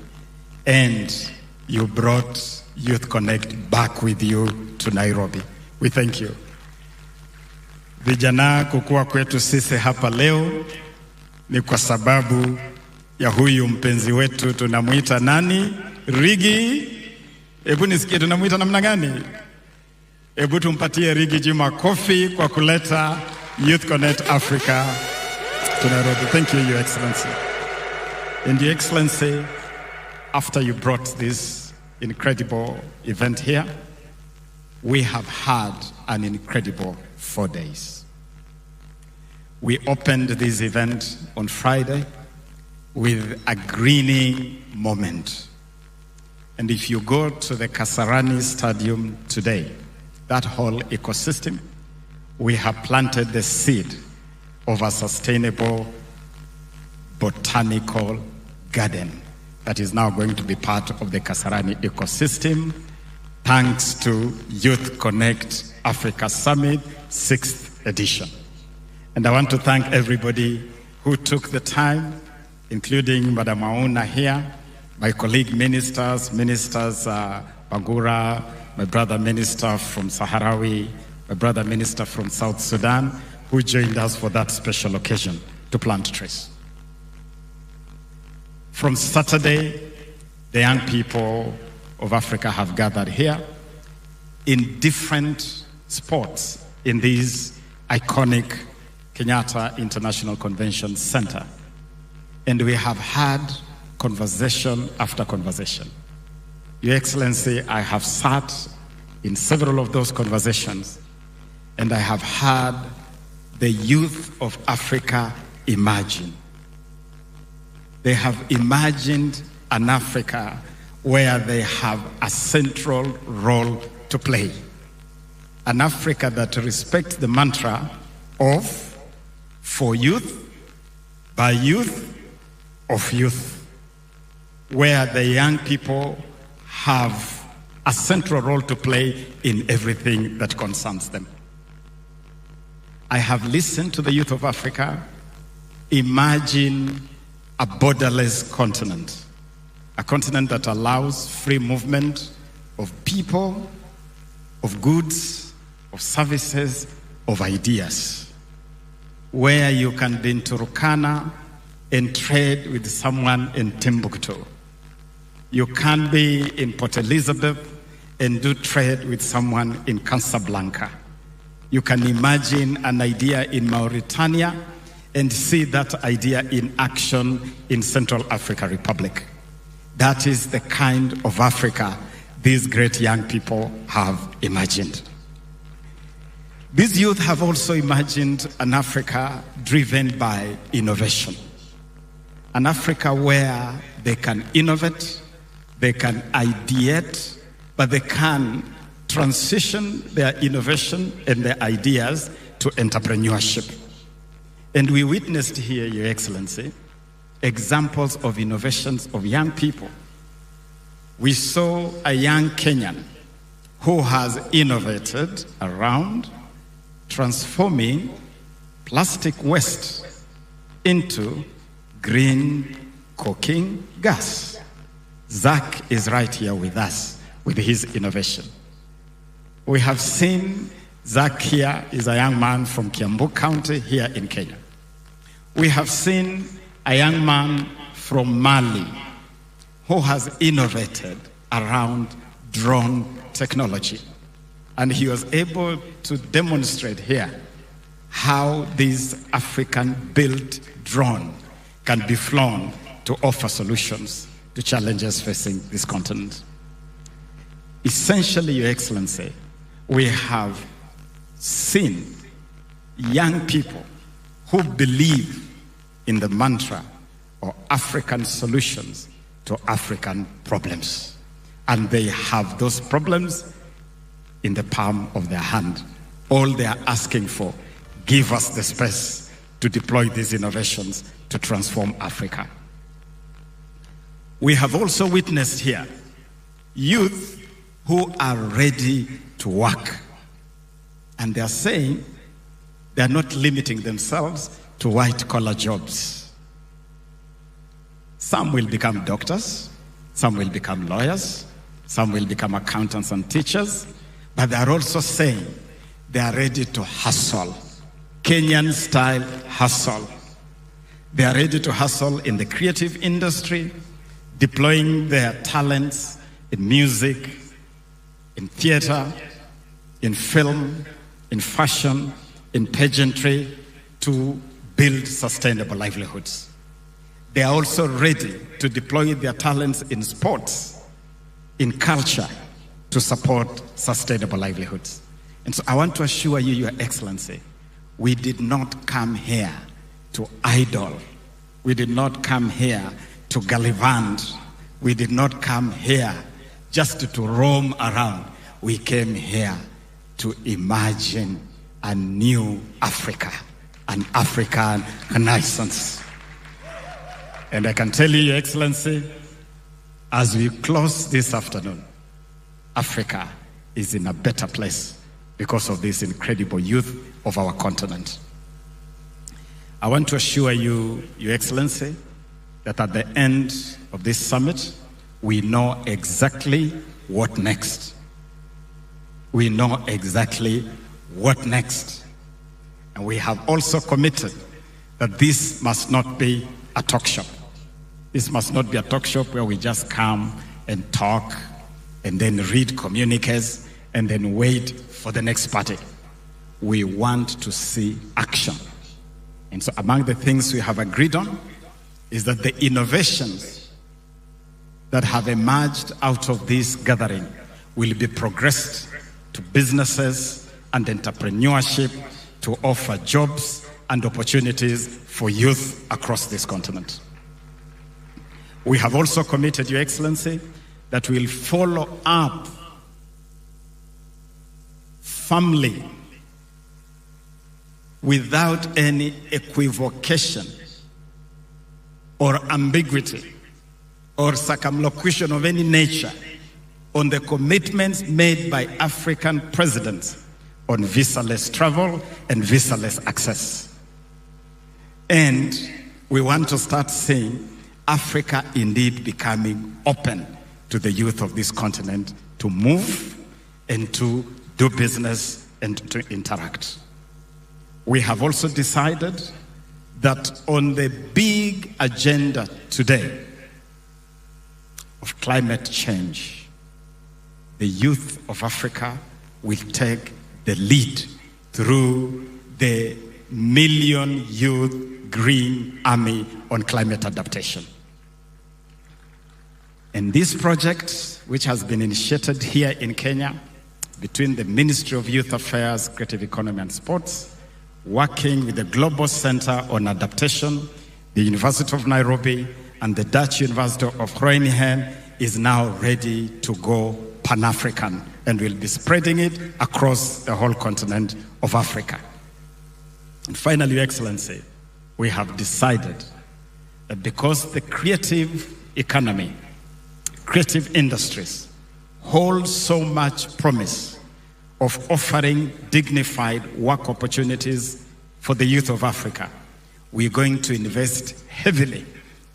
and you brought Youth Connekt back with you to Nairobi. We thank you. Vijana kukua kwetu sisi hapa leo ni kwa sababu ya huyu mpenzi wetu tunamuita nani? Rigi. Ebu nisikie tunamuita namna gani? Ebu tumpatie Rigi Juma kofi kwa kuleta Youth Connekt Africa to Nairobi. Thank you, Your Excellency. And Your Excellency, after you brought this incredible event here, we have had an incredible 4 days. We opened this event on Friday with a greening moment. And if you go to the Kasarani Stadium today, that whole ecosystem, we have planted the seed of a sustainable botanical garden that is now going to be part of the Kasarani ecosystem, thanks to Youth Connekt Africa Summit 6th edition. And I want to thank everybody who took the time, including Madam Ahuna here, my colleague ministers, Bagura, my brother minister from Sahrawi, my brother minister from South Sudan, who joined us for that special occasion to plant trees. From Saturday, the young people of Africa have gathered here in different sports in this iconic Kenyatta International Convention Center. And we have had conversation after conversation. Your Excellency, I have sat in several of those conversations, and I have heard the youth of Africa imagine. They have imagined an Africa where they have a central role to play. An Africa that respects the mantra of for youth, by youth, of youth, where the young people have a central role to play in everything that concerns them. I have listened to the youth of Africa imagine a borderless continent, a continent that allows free movement of people, of goods, of services, of ideas, where you can be in Turkana and trade with someone in Timbuktu. You can be in Port Elizabeth and do trade with someone in Casablanca. You can imagine an idea in Mauritania and see that idea in action in Central African Republic. That is the kind of Africa these great young people have imagined. These youth have also imagined an Africa driven by innovation. An Africa where they can innovate, they can ideate, but they can transition their innovation and their ideas to entrepreneurship. And we witnessed here, Your Excellency, examples of innovations of young people. We saw a young Kenyan who has innovated around transforming plastic waste into green cooking gas. Zach is right here with us with his innovation. We have seen Zach here is a young man from Kiambu County here in Kenya. We have seen a young man from Mali who has innovated around drone technology. And he was able to demonstrate here how this African-built drone can be flown to offer solutions to challenges facing this continent. Essentially, Your Excellency, we have seen young people who believe in the mantra of African solutions to African problems. And they have those problems in the palm of their hand. All they are asking for, give us the space to deploy these innovations to transform Africa. We have also witnessed here youth who are ready to work. And they are saying they are not limiting themselves to white-collar jobs. Some will become doctors, some will become lawyers, some will become accountants and teachers, but they are also saying they are ready to hustle, Kenyan-style hustle. They are ready to hustle in the creative industry, deploying their talents in music, in theater, in film, in fashion, in pageantry, to build sustainable livelihoods. They are also ready to deploy their talents in sports, in culture, to support sustainable livelihoods. And so I want to assure you, Your Excellency, we did not come here to idle. We did not come here to gallivant. We did not come here just to roam around. We came here to imagine a new Africa, an African Renaissance. And I can tell you, Your Excellency, as we close this afternoon, Africa is in a better place because of this incredible youth of our continent. I want to assure you, Your Excellency, that at the end of this summit, we know exactly what next. We know exactly what next. And And we have also committed that this must not be a talk shop. This must not be a talk shop where we just come and talk and then read communiques and then wait for the next party. We want to see action. And so among the things we have agreed on is that the innovations that have emerged out of this gathering will be progressed to businesses and entrepreneurship to offer jobs and opportunities for youth across this continent. We have also committed, Your Excellency, that we'll follow up firmly without any equivocation or ambiguity or circumlocution of any nature on the commitments made by African presidents on visa-less travel and visa-less access. And we want to start seeing Africa indeed becoming open to the youth of this continent to move and to do business and to interact. We have also decided that on the big agenda today of climate change, the youth of Africa will take the lead through the Million Youth Green Army on Climate Adaptation. And this project, which has been initiated here in Kenya between the Ministry of Youth Affairs, Creative Economy and Sports, working with the Global Center on Adaptation, the University of Nairobi, and the Dutch University of Groningen, is now ready to go Pan-African, and will be spreading it across the whole continent of Africa. And finally, Your Excellency, we have decided that because the creative economy, creative industries hold so much promise of offering dignified work opportunities for the youth of Africa, we're going to invest heavily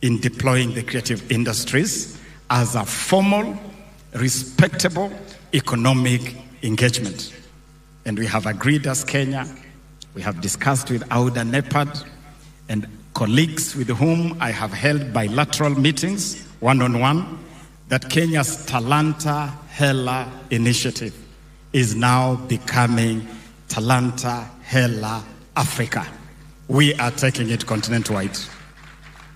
in deploying the creative industries as a formal, respectable economic engagement. And we have agreed as Kenya, we have discussed with AUDA NEPAD and colleagues with whom I have held bilateral meetings, one-on-one, that Kenya's Talanta Hela initiative is now becoming Talanta Hela Africa. We are taking it continent-wide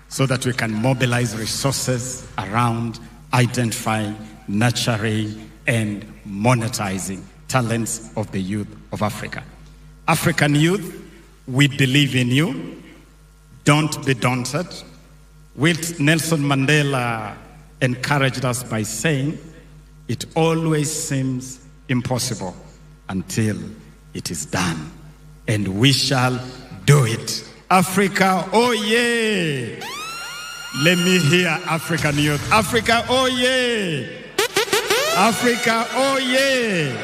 so that we can mobilize resources around identifying, nurturing, and monetizing talents of the youth of Africa. African youth, we believe in you. Don't be daunted. Nelson Mandela encouraged us by saying, it always seems impossible until it is done. And we shall do it. Africa, oh yeah! Let me hear African youth. Africa, oh yeah! Africa, oh yeah!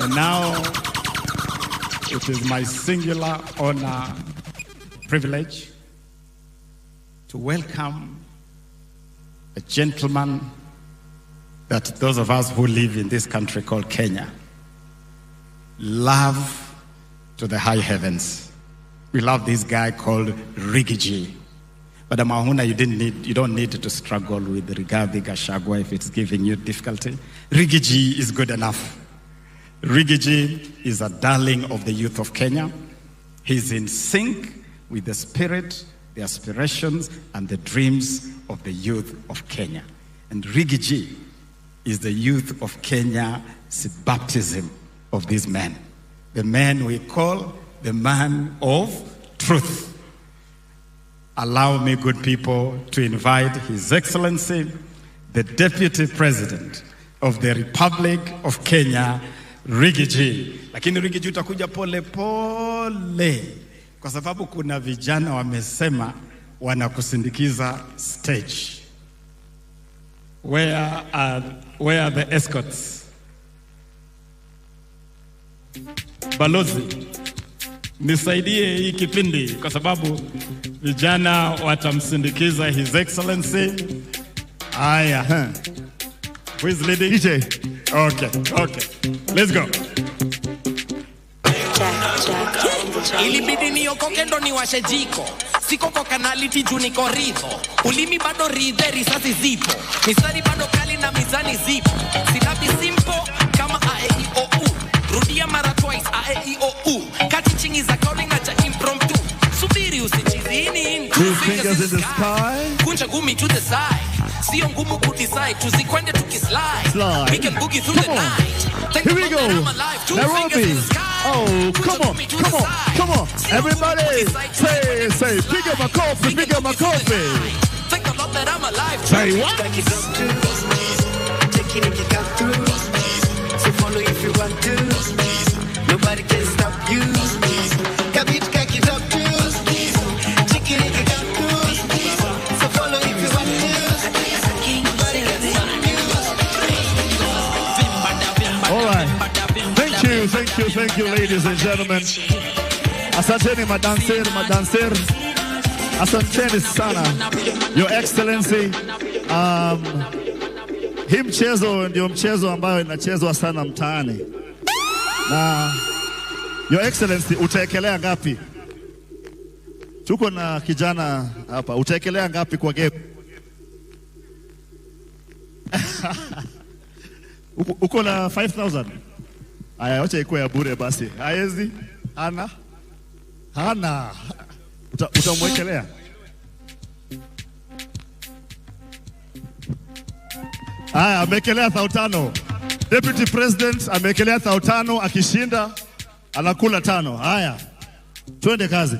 And now, it is my singular honor, privilege, to welcome a gentleman that those of us who live in this country called Kenya love to the high heavens. We love this guy called Rigiji. But Mahuna, you don't need to struggle with Rigathi Gachagua if it's giving you difficulty. Rigiji is good enough. Rigiji is a darling of the youth of Kenya. He's in sync with the spirit, the aspirations, and the dreams of the youth of Kenya. And Rigiji is the youth of Kenya's baptism of this man. The man we call the man of truth. Allow me, good people, to invite His Excellency, the Deputy President of the Republic of Kenya, Rigiji. Lakini Rigiji utakuja pole pole, kwa sababu kuna vijana wamesema wanakusindikiza stage. Where are the escorts? Balozi, nisaidie hii kipindi kwa sababu vijana watamsindikiza His Excellency. Aya. Who is leading? DJ. Okay. Let's go. ilibidi niokoke ndo niwashe jiko. Siko kwa kanaliti juu niko ridho. Ulimi bado ridhe, risasi zipo. Mistari bado kali na mizani zipo. Silabi simple kama A-E-I-O-U. Rudia mara twice A-E-I-O-U. Kati chingi za calling na cha impromptu. Subiri usichizini. 2 fingers in the sky. Kunja gumi to the side. Sio ngumu kudecide. Tuzikwende tukislide. We can boogie through the night. Here we go. Nairobi. Oh, come on, come on, come on. Everybody, say, pick up my coffee, pick up my coffee. Say what? So follow if you want to. Nobody can stop you. Kabit kaki talk to. Chicken if you got to. So follow if you want to. Nobody can stop you. All right. Thank you, ladies and gentlemen. Asanteni madanser. Asanteni sana. Your Excellency, hii mchezo ndio mchezo ambayo inachezwa sana mtaani. Na Your Excellency, utaekelea ngapi? Tuko na kijana hapa. Utaekelea ngapi kwa game? Uko na 5,000? Aya, wacha ikuwe ya bure basi. Haezi? Hana. Utamwekelea? Aya, amekelea 5,000. Deputy President amekelea 5,000, akishinda anakula 5. Haya. Twende kazi.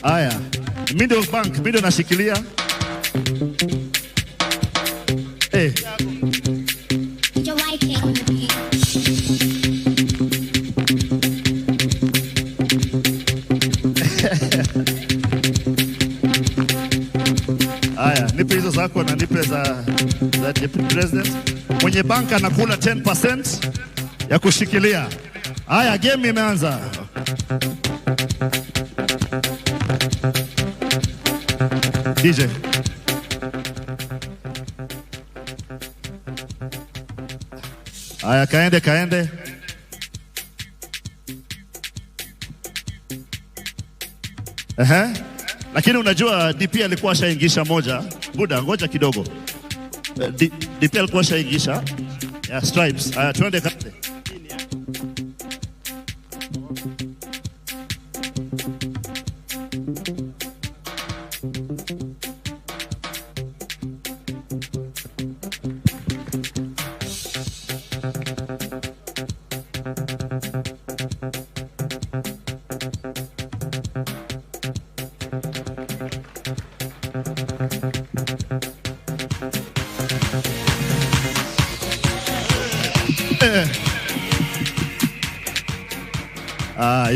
Haya. Middle bank, middle nashikilia. Hey. Aya, nipe hizo zako na nipe za Deputy President. Mwenye banka anakula 10% ya kushikilia. Aya, game imeanza. DJ. Aya, kaende. Lakini unajua DP alikuwa shaingisha moja. Buda, ngoja kidogo. DP alikuwa shaingisha. Yeah, stripes. Aya, twende kazi.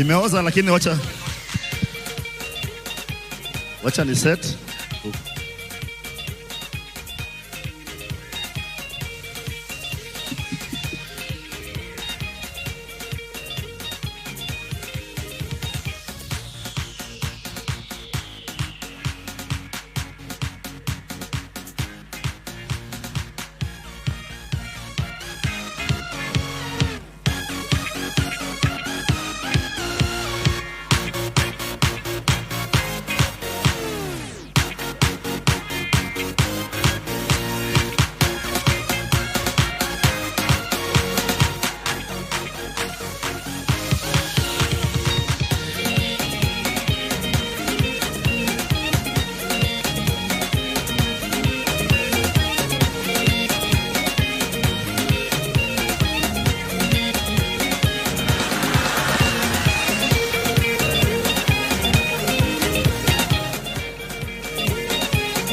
Imeoza lakini wacha ni set.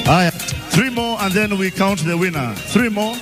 Aya, 3 more and then we count the winner. 3 more.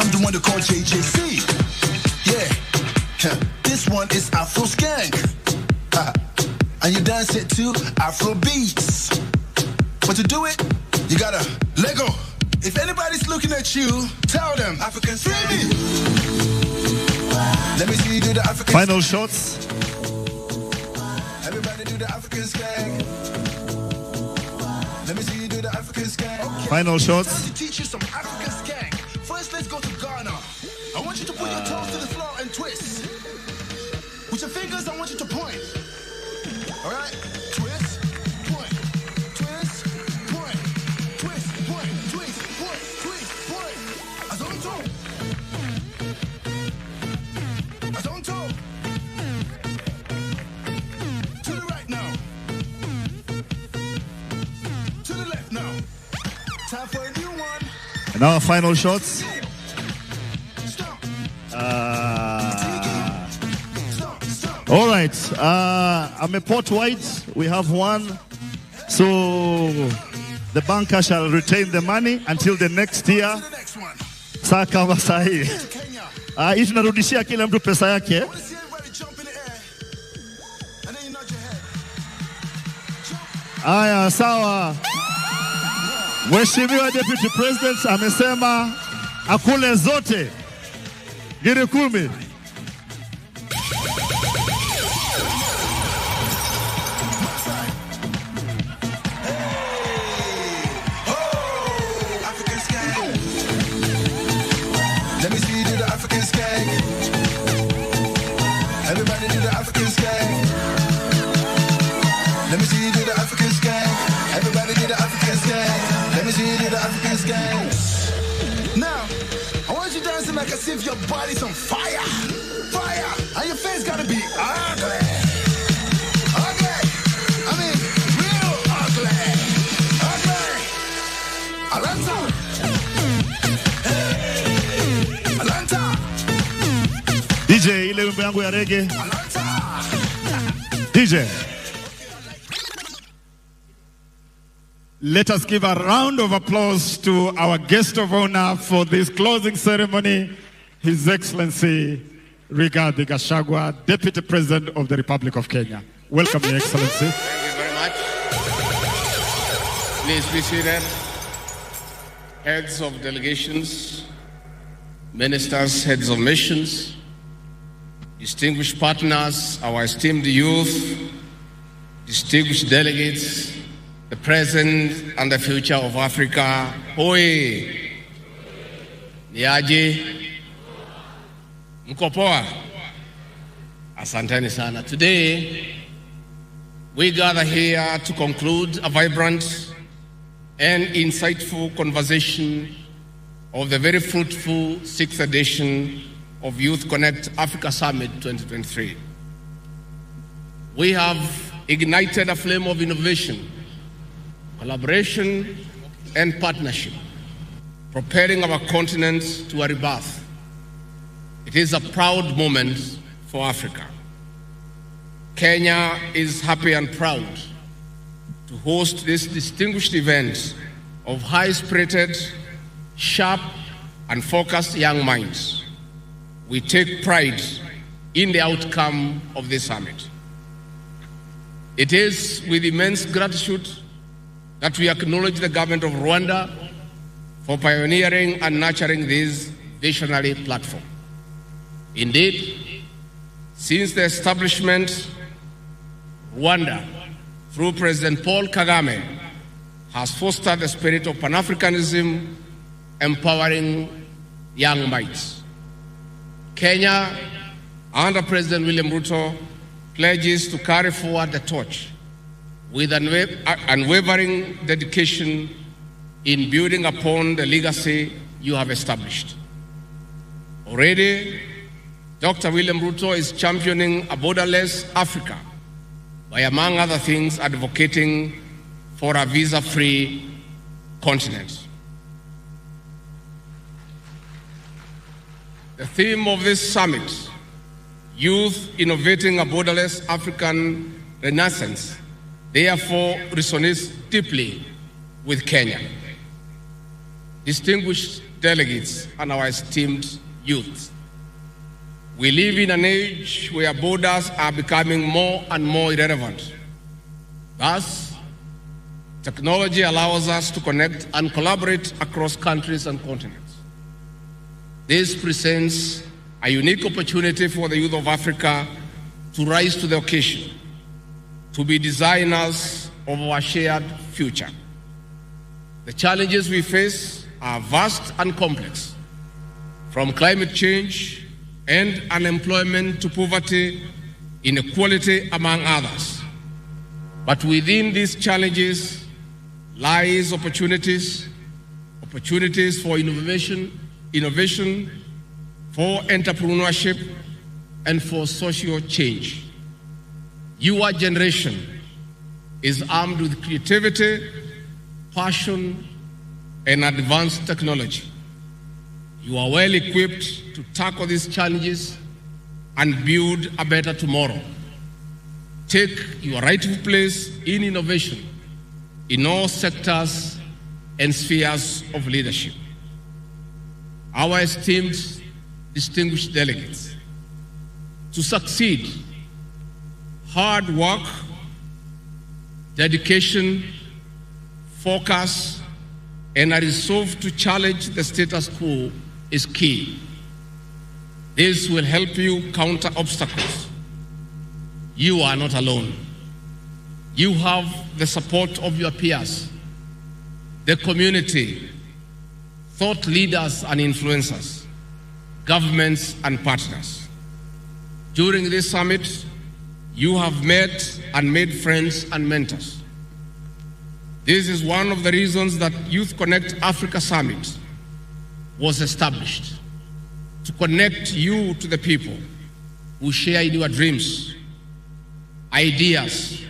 I'm the one they call JJC. Yeah, this one is Afro Skank. And you dance it to Afro beats. But to do it, you gotta let go. If anybody's looking at you, tell them African Skank. Let me see you do the African Final shots. Everybody do the African Skank. Let me see you do the African Skank. Okay. Final shots. Time to teach you some African Skank. First, let's go to Ghana. I want you to put your toes to the floor and twist. With your fingers, I want you to point. All right? Twist, point, twist, point, twist, point, twist, point, twist, point. Azonto. Azonto. To the right now. To the left now. Time for a new one. And now final shots. All right. I'm a pot white. We have one. So the banker shall retain the money until the next year. Saa kama sahi. Hii tunarudishia kila mtu pesa yake. Aya, sawa. Mheshimiwa Deputy President amesema akule zote. Giri 10. Let me see you do the African Skank. Everybody do the African Skank. Let me see you do the African Skank. Everybody do the African Skank. Let me see you do the African Skank. Now, I want you dancing like as if your body's on fire. Fire! And your face gotta be ugly. Ugly! I mean, real ugly. Ugly! Alanta! DJ, ile wimbo yangu ya reggae. DJ. Let us give a round of applause to our guest of honor for this closing ceremony, His Excellency Rigathi Gachagua, Deputy President of the Republic of Kenya. Welcome, Your Excellency. Thank you very much. Please be seated. Heads of delegations, ministers, heads of missions, distinguished partners, our esteemed youth, distinguished delegates, the present and the future of Africa. Hoi! Niaje? Mko poa? Asanteni sana. Today, we gather here to conclude a vibrant and insightful conversation of the very fruitful 6th edition of Youth Connekt Africa Summit 2023. We have ignited a flame of innovation, collaboration, and partnership, propelling our continent to a rebirth. It is a proud moment for Africa. Kenya is happy and proud to host this distinguished event of high-spirited, sharp, and focused young minds. We take pride in the outcome of this summit. It is with immense gratitude that we acknowledge the government of Rwanda for pioneering and nurturing this visionary platform. Indeed, since the establishment, Rwanda, through President Paul Kagame, has fostered the spirit of Pan-Africanism, empowering young minds. Kenya, under President William Ruto, pledges to carry forward the torch with unwavering dedication in building upon the legacy you have established. Already, Dr. William Ruto is championing a borderless Africa by, among other things, advocating for a visa-free continent. The theme of this summit, Youth Innovating a Borderless African Renaissance, therefore resonates deeply with Kenya. Distinguished delegates, and our esteemed youth. We live in an age where borders are becoming more and more irrelevant. Thus, technology allows us to connect and collaborate across countries and continents. This presents a unique opportunity for the youth of Africa to rise to the occasion, to be designers of our shared future. The challenges we face are vast and complex, from climate change and unemployment to poverty, inequality, among others. But within these challenges lies opportunities for innovation, for entrepreneurship, and for social change. Your generation is armed with creativity, passion, and advanced technology. You are well equipped to tackle these challenges and build a better tomorrow. Take your rightful place in innovation in all sectors and spheres of leadership. Our esteemed, distinguished delegates, to succeed, hard work, dedication, focus, and a resolve to challenge the status quo is key. This will help you counter obstacles. You are not alone. You have the support of your peers, the community, thought leaders and influencers, governments and partners. During this summit, you have met and made friends and mentors. This is one of the reasons that Youth Connekt Africa Summit was established, to connect you to the people who share in your dreams, ideas,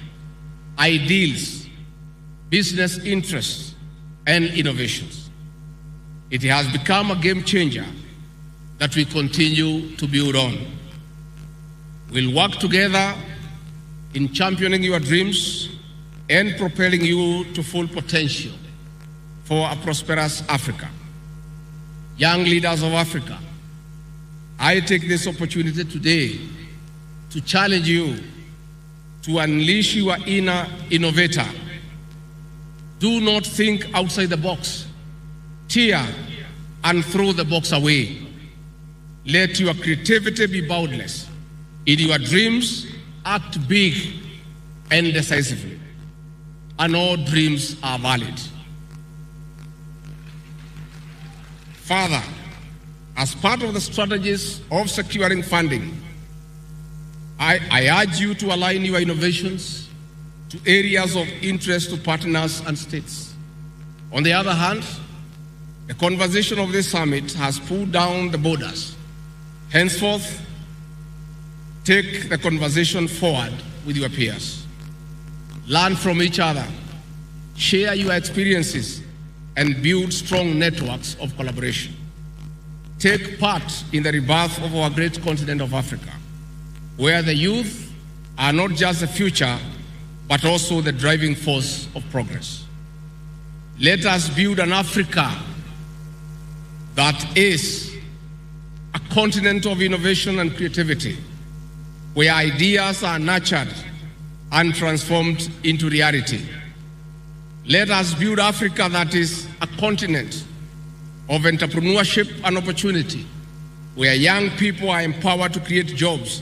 ideals, business interests, and innovations. It has become a game changer that we continue to build on. We'll work together in championing your dreams and propelling you to full potential for a prosperous Africa. Young leaders of Africa, I take this opportunity today to challenge you to unleash your inner innovator. Do not think outside the box. Tear and throw the box away. Let your creativity be boundless. In your dreams, act big and decisively. And all dreams are valid. Further, as part of the strategies of securing funding, I urge you to align your innovations to areas of interest to partners and states. On the other hand, the conversation of this summit has pulled down the borders. Henceforth, take the conversation forward with your peers. Learn from each other, share your experiences, and build strong networks of collaboration. Take part in the rebirth of our great continent of Africa, where the youth are not just the future, but also the driving force of progress. Let us build an Africa that is a continent of innovation and creativity, where ideas are nurtured and transformed into reality. Let us build Africa that is a continent of entrepreneurship and opportunity, where young people are empowered to create jobs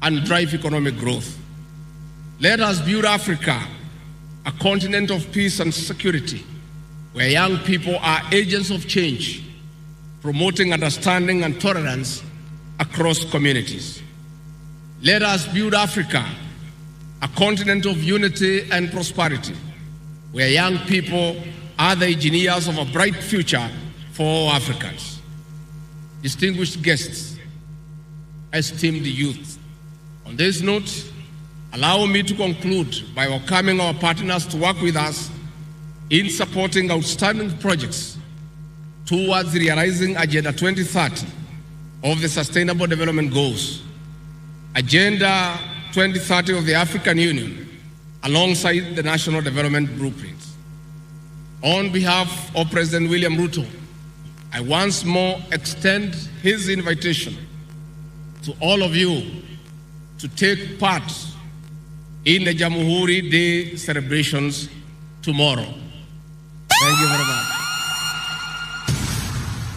and drive economic growth. Let us build Africa a continent of peace and security, where young people are agents of change, promoting understanding and tolerance across communities. Let us build Africa a continent of unity and prosperity, where young people are the engineers of a bright future for all Africans. Distinguished guests, esteemed youth, on this note, allow me to conclude by welcoming our partners to work with us in supporting outstanding projects towards realizing Agenda 2030 of the Sustainable Development Goals, Agenda 2030 of the African Union, alongside the National Development Blueprints. On behalf of President William Ruto, I once more extend his invitation to all of you to take part in the Jamhuri Day celebrations tomorrow. Thank you very much.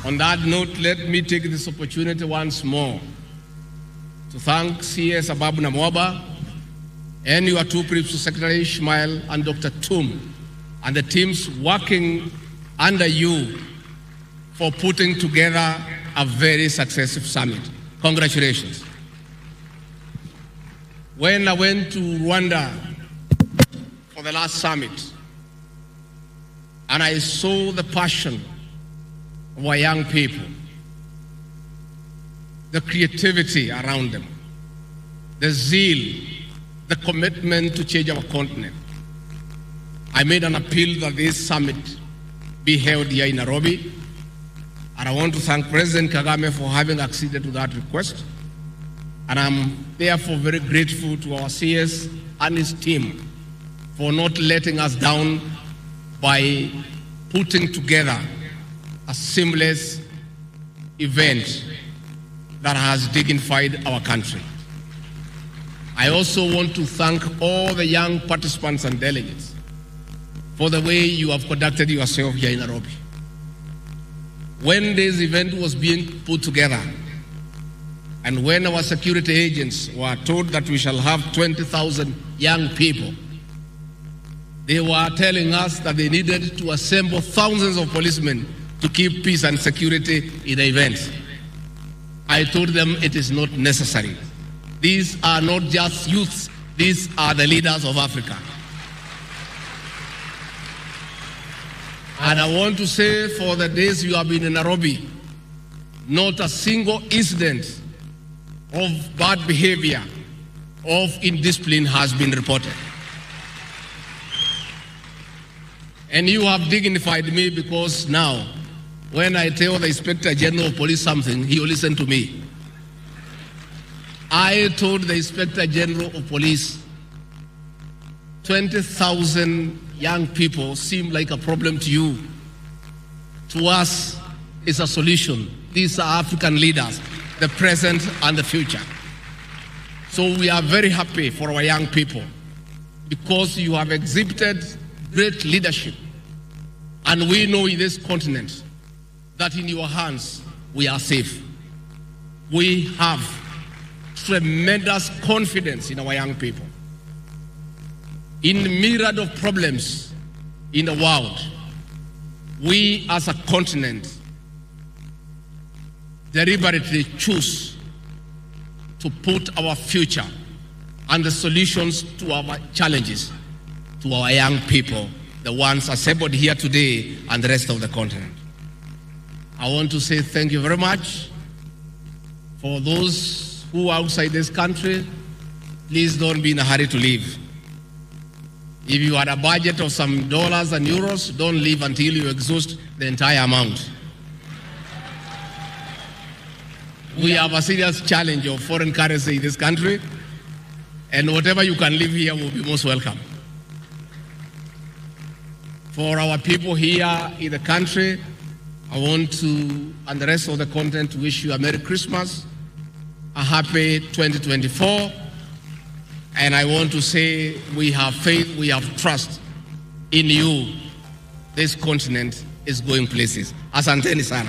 On that note, let me take this opportunity once more to thank CS Ababu Namwaba and your two Principal Secretary Ishmael and Dr. Tum and the teams working under you for putting together a very successful summit. Congratulations. When I went to Rwanda for the last summit, and I saw the passion of our young people, the creativity around them, the zeal, the commitment to change our continent, I made an appeal that this summit be held here in Nairobi. And I want to thank President Kagame for having acceded to that request. And I'm therefore very grateful to our CS and his team for not letting us down by putting together a seamless event that has dignified our country. I also want to thank all the young participants and delegates for the way you have conducted yourself here in Nairobi. When this event was being put together, and when our security agents were told that we shall have 20,000 young people, they were telling us that they needed to assemble thousands of policemen to keep peace and security in the event. I told them it is not necessary. These are not just youths, these are the leaders of Africa. And I want to say, for the days you have been in Nairobi, not a single incident of bad behavior, of indiscipline has been reported. And you have dignified me, because now, when I tell the Inspector General of Police something, he will listen to me. I told the Inspector General of Police, 20,000 young people seem like a problem to you. To us, it's a solution. These are African leaders, the present and the future. So we are very happy for our young people, because you have exhibited great leadership. And we know in this continent that in your hands we are safe. We have tremendous confidence in our young people. In the myriad of problems in the world, we as a continent deliberately choose to put our future and the solutions to our challenges to our young people, the ones assembled here today and the rest of the continent. I want to say thank you very much. For those who are outside this country, please don't be in a hurry to leave. If you had a budget of some dollars and euros, don't leave until you exhaust the entire amount. We have a serious challenge of foreign currency in this country, and whatever you can leave here will be most welcome. For our people here in the country, I want to, and the rest of the continent, to wish you a Merry Christmas, a happy 2024. And I want to say we have faith, we have trust in you. This continent is going places. Asanteni sana.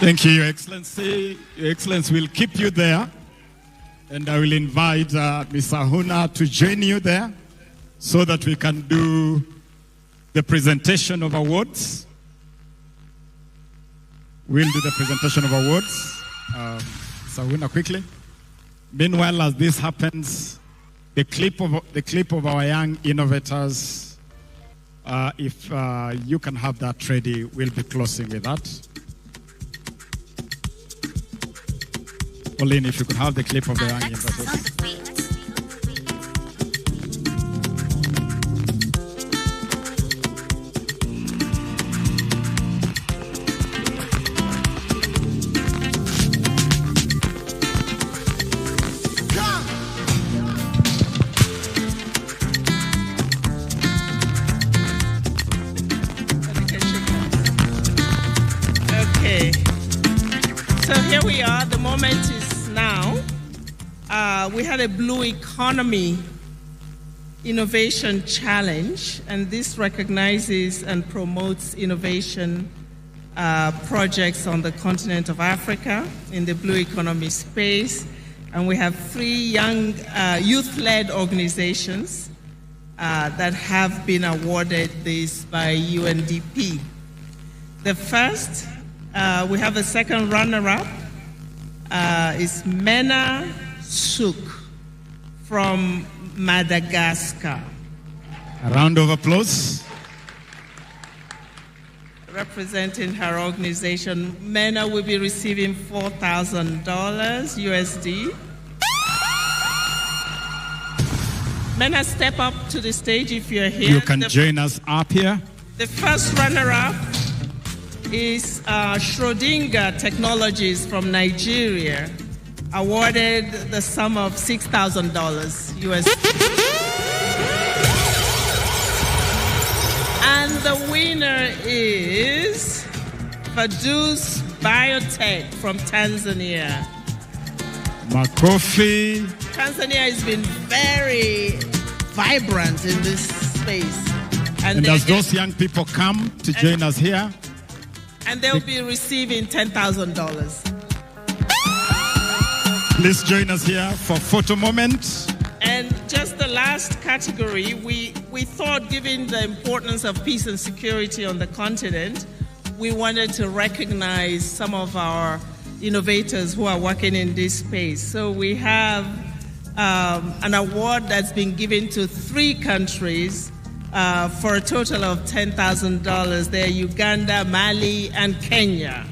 Thank you, Your Excellency. Your Excellency will keep you there. And I will invite Ms. Ahuna to join you there so that we can do the presentation of awards. We'll do the presentation of awards. Ms. Ahuna, quickly. Meanwhile, as this happens, the clip of our young innovators, if you can have that ready, we'll be closing with that. Pauline, if you could have the clip of the young innovators. So here we are. The moment is now. We had a Blue Economy Innovation Challenge, and this recognizes and promotes innovation projects on the continent of Africa in the blue economy space. And we have 3 young youth-led organizations that have been awarded this by UNDP. The first, we have the second runner-up, is Mena Souk from Madagascar. A round of applause. Representing her organization, Mena will be receiving $4,000 USD. Mena, step up to the stage if you're here. You can join us up here. The first runner-up is Schrodinger Technologies from Nigeria, awarded the sum of $6,000 USD. And the winner is Fadus Biotech from Tanzania. Makofi. Tanzania has been very vibrant in this space. And as those young people come to join us here, and they'll be receiving $10,000. Please join us here for photo moment. And just the last category, we thought, given the importance of peace and security on the continent, we wanted to recognize some of our innovators who are working in this space. So we have an award that's been given to 3 countries for a total of $10,000. They're Uganda, Mali, and Kenya.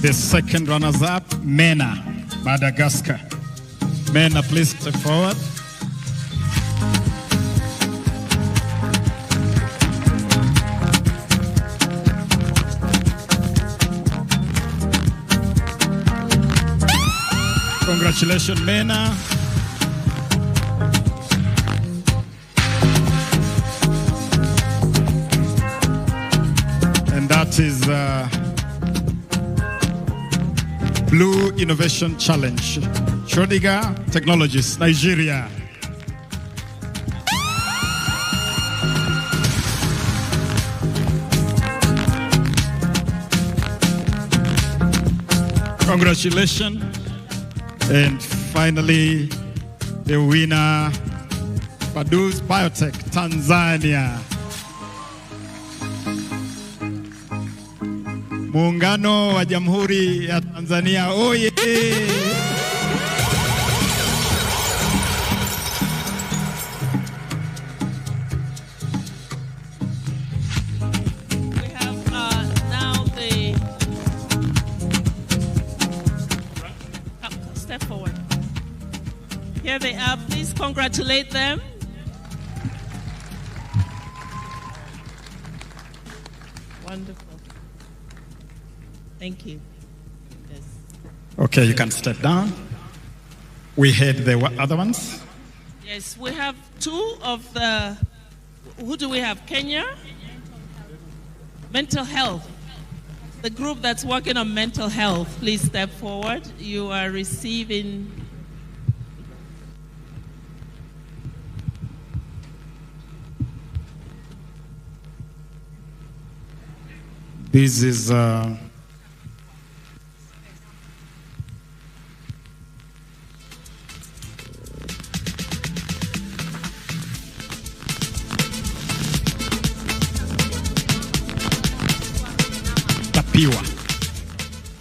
The second runners-up, Mena, Madagascar. Mena, please step forward. Congratulations, Mena. And that is Blue Innovation Challenge, Schrodinger Technologies, Nigeria. Congratulations. And finally, the winner, Fadus Biotech, Tanzania. Muungano wa Jamhuri ya Tanzania, oye! We have now the... Step forward. Here they are. Please congratulate them. Wonderful. Thank you. Yes. Okay, you can step down. We had the other ones. Yes, we have 2 of the... Who do we have? Kenya? Mental health. The group that's working on mental health, please step forward. You are receiving... This is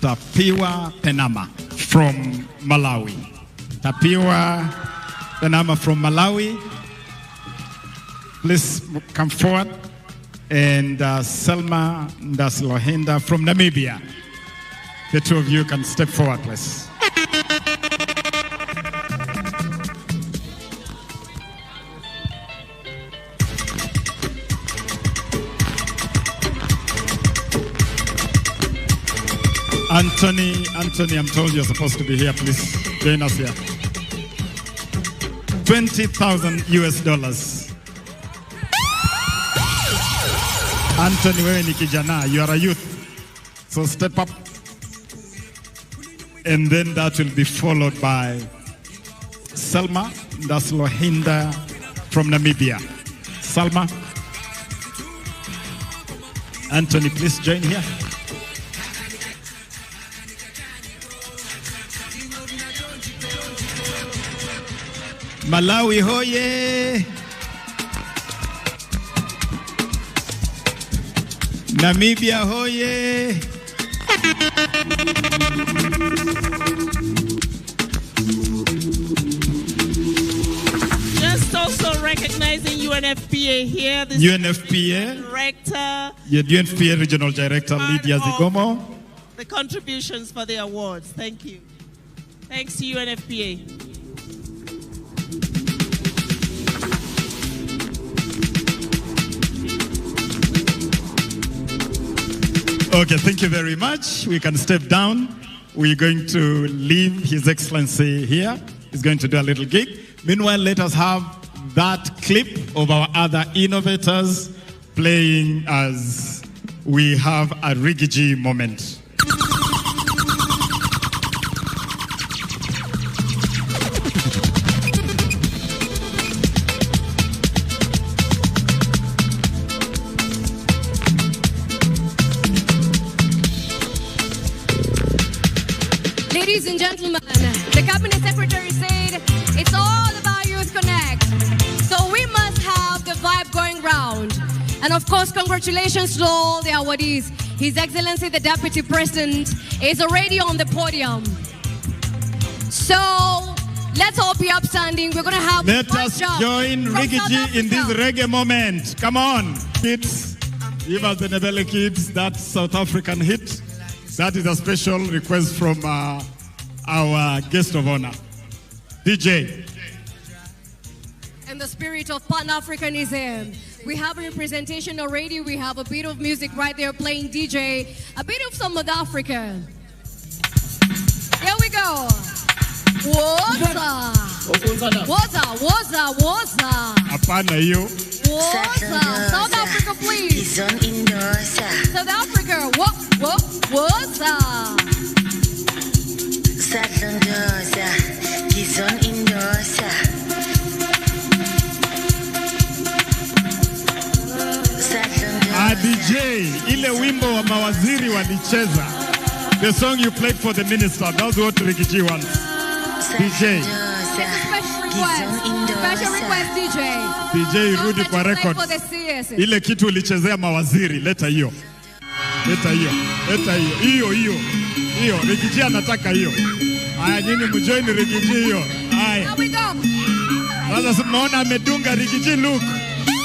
Tapiwa Penama from Malawi. Tapiwa Penama from Malawi. Please come forward. And Selma Ndaslohenda from Namibia. The 2 of you can step forward, please. Anthony, I'm told you're supposed to be here. Please join us here. $20,000 US. Anthony, wewe ni kijana, you are a youth. So step up. And then that will be followed by Selma Ndaslohinda from Namibia. Salma. Anthony, please join here. Malawi hoye! Namibia hoye! Just also recognizing UNFPA here. This UNFPA. Director. Yeah, UNFPA Regional Director Lydia Zigomo. The contributions for the awards. Thank you. Thanks to UNFPA. Okay, thank you very much. We can step down. We're going to leave His Excellency here. He's going to do a little gig. Meanwhile, let us have that clip of our other innovators playing as we have a Rigiji moment. Ladies and gentlemen, the Cabinet Secretary said it's all about Youth Connect. So we must have the vibe going round. And of course, congratulations to all the awardees. His Excellency, the Deputy President, is already on the podium. So let's all be upstanding. We're going to have Let us join Rigiji in this reggae moment. Come on, kids. Give us the Nebele Kids, that South African hit. That is a special request from our guest of honor, DJ. In the spirit of Pan-Africanism, we have a representation already. We have a bit of music right there playing DJ. A bit of some South Africa. Here we go. Woza. Woza. Apana hiyo. Woza. South Africa, please. South Africa. Woza. DJ, ile wimbo wa mawaziri walicheza. The song you played for the minister, that's what Rigiji wants. DJ. Special request, DJ. DJ, rudi kwa record. For the CS. Ile kitu ulichezea mawaziri, leta hiyo. Leta hiyo. Leta hiyo. Hiyo. Rigiji anataka hiyo. Haya, nyinyi mjoin Rigiji hiyo. Haya. Here we go. Sasa tunaona amedunga Rigiji look.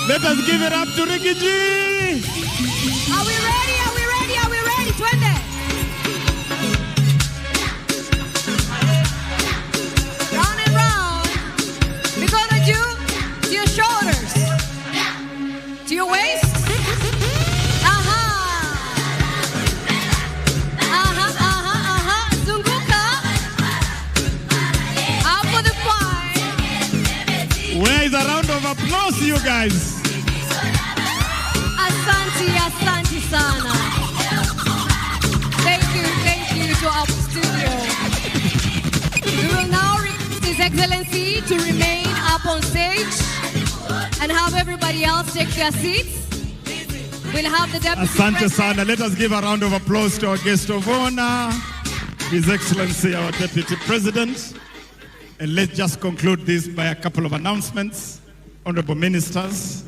Let us give it up to Rigiji. Are we ready? Are we ready? Are we ready? Twende. Round and round. We're gonna do to your shoulders. To your waist. Zunguka. Up for the fight. Where is a round of applause, you guys? Asante sana. Thank you to our studio. We will now request His Excellency to remain up on stage and have everybody else take their seats. We'll have the Deputy Asante sana. Let us give a round of applause to our guest of honor, His Excellency, our Deputy President. And let's just conclude this by a couple of announcements. Honorable Ministers,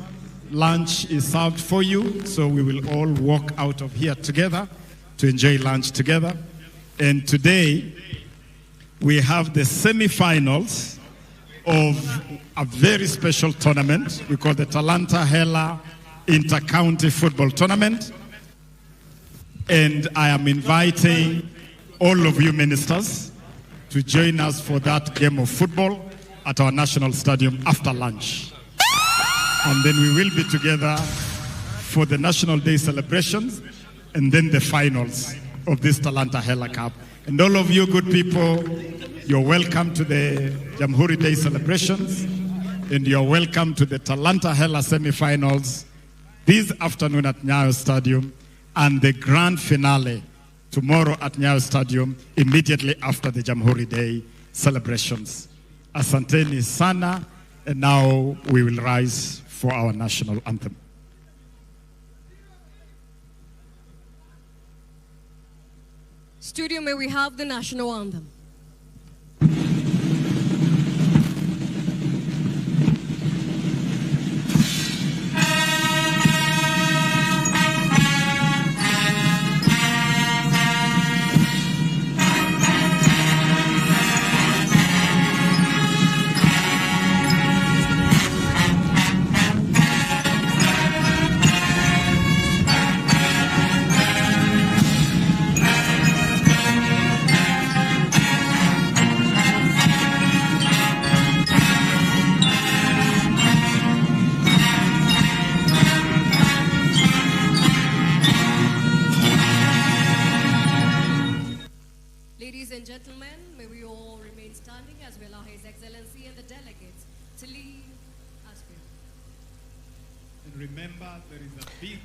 lunch is served for you, so we will all walk out of here together to enjoy lunch together. And today, we have the semi-finals of a very special tournament we call the Talanta Hela Inter-County Football Tournament. And I am inviting all of you ministers to join us for that game of football at our national stadium after lunch. And then we will be together for the National Day celebrations and then the finals of this Talanta Hela Cup. And all of you good people, you're welcome to the Jamhuri Day celebrations. and you're welcome to the Talanta Hela semi-finals this afternoon at Nyayo Stadium and the grand finale tomorrow at Nyayo Stadium immediately after the Jamhuri Day celebrations. Asanteni sana, and now we will rise for our national anthem. Studio, may we have the national anthem? Ladies and gentlemen, may we all remain standing as we allow His Excellency and the delegates to leave us. And remember, there is a big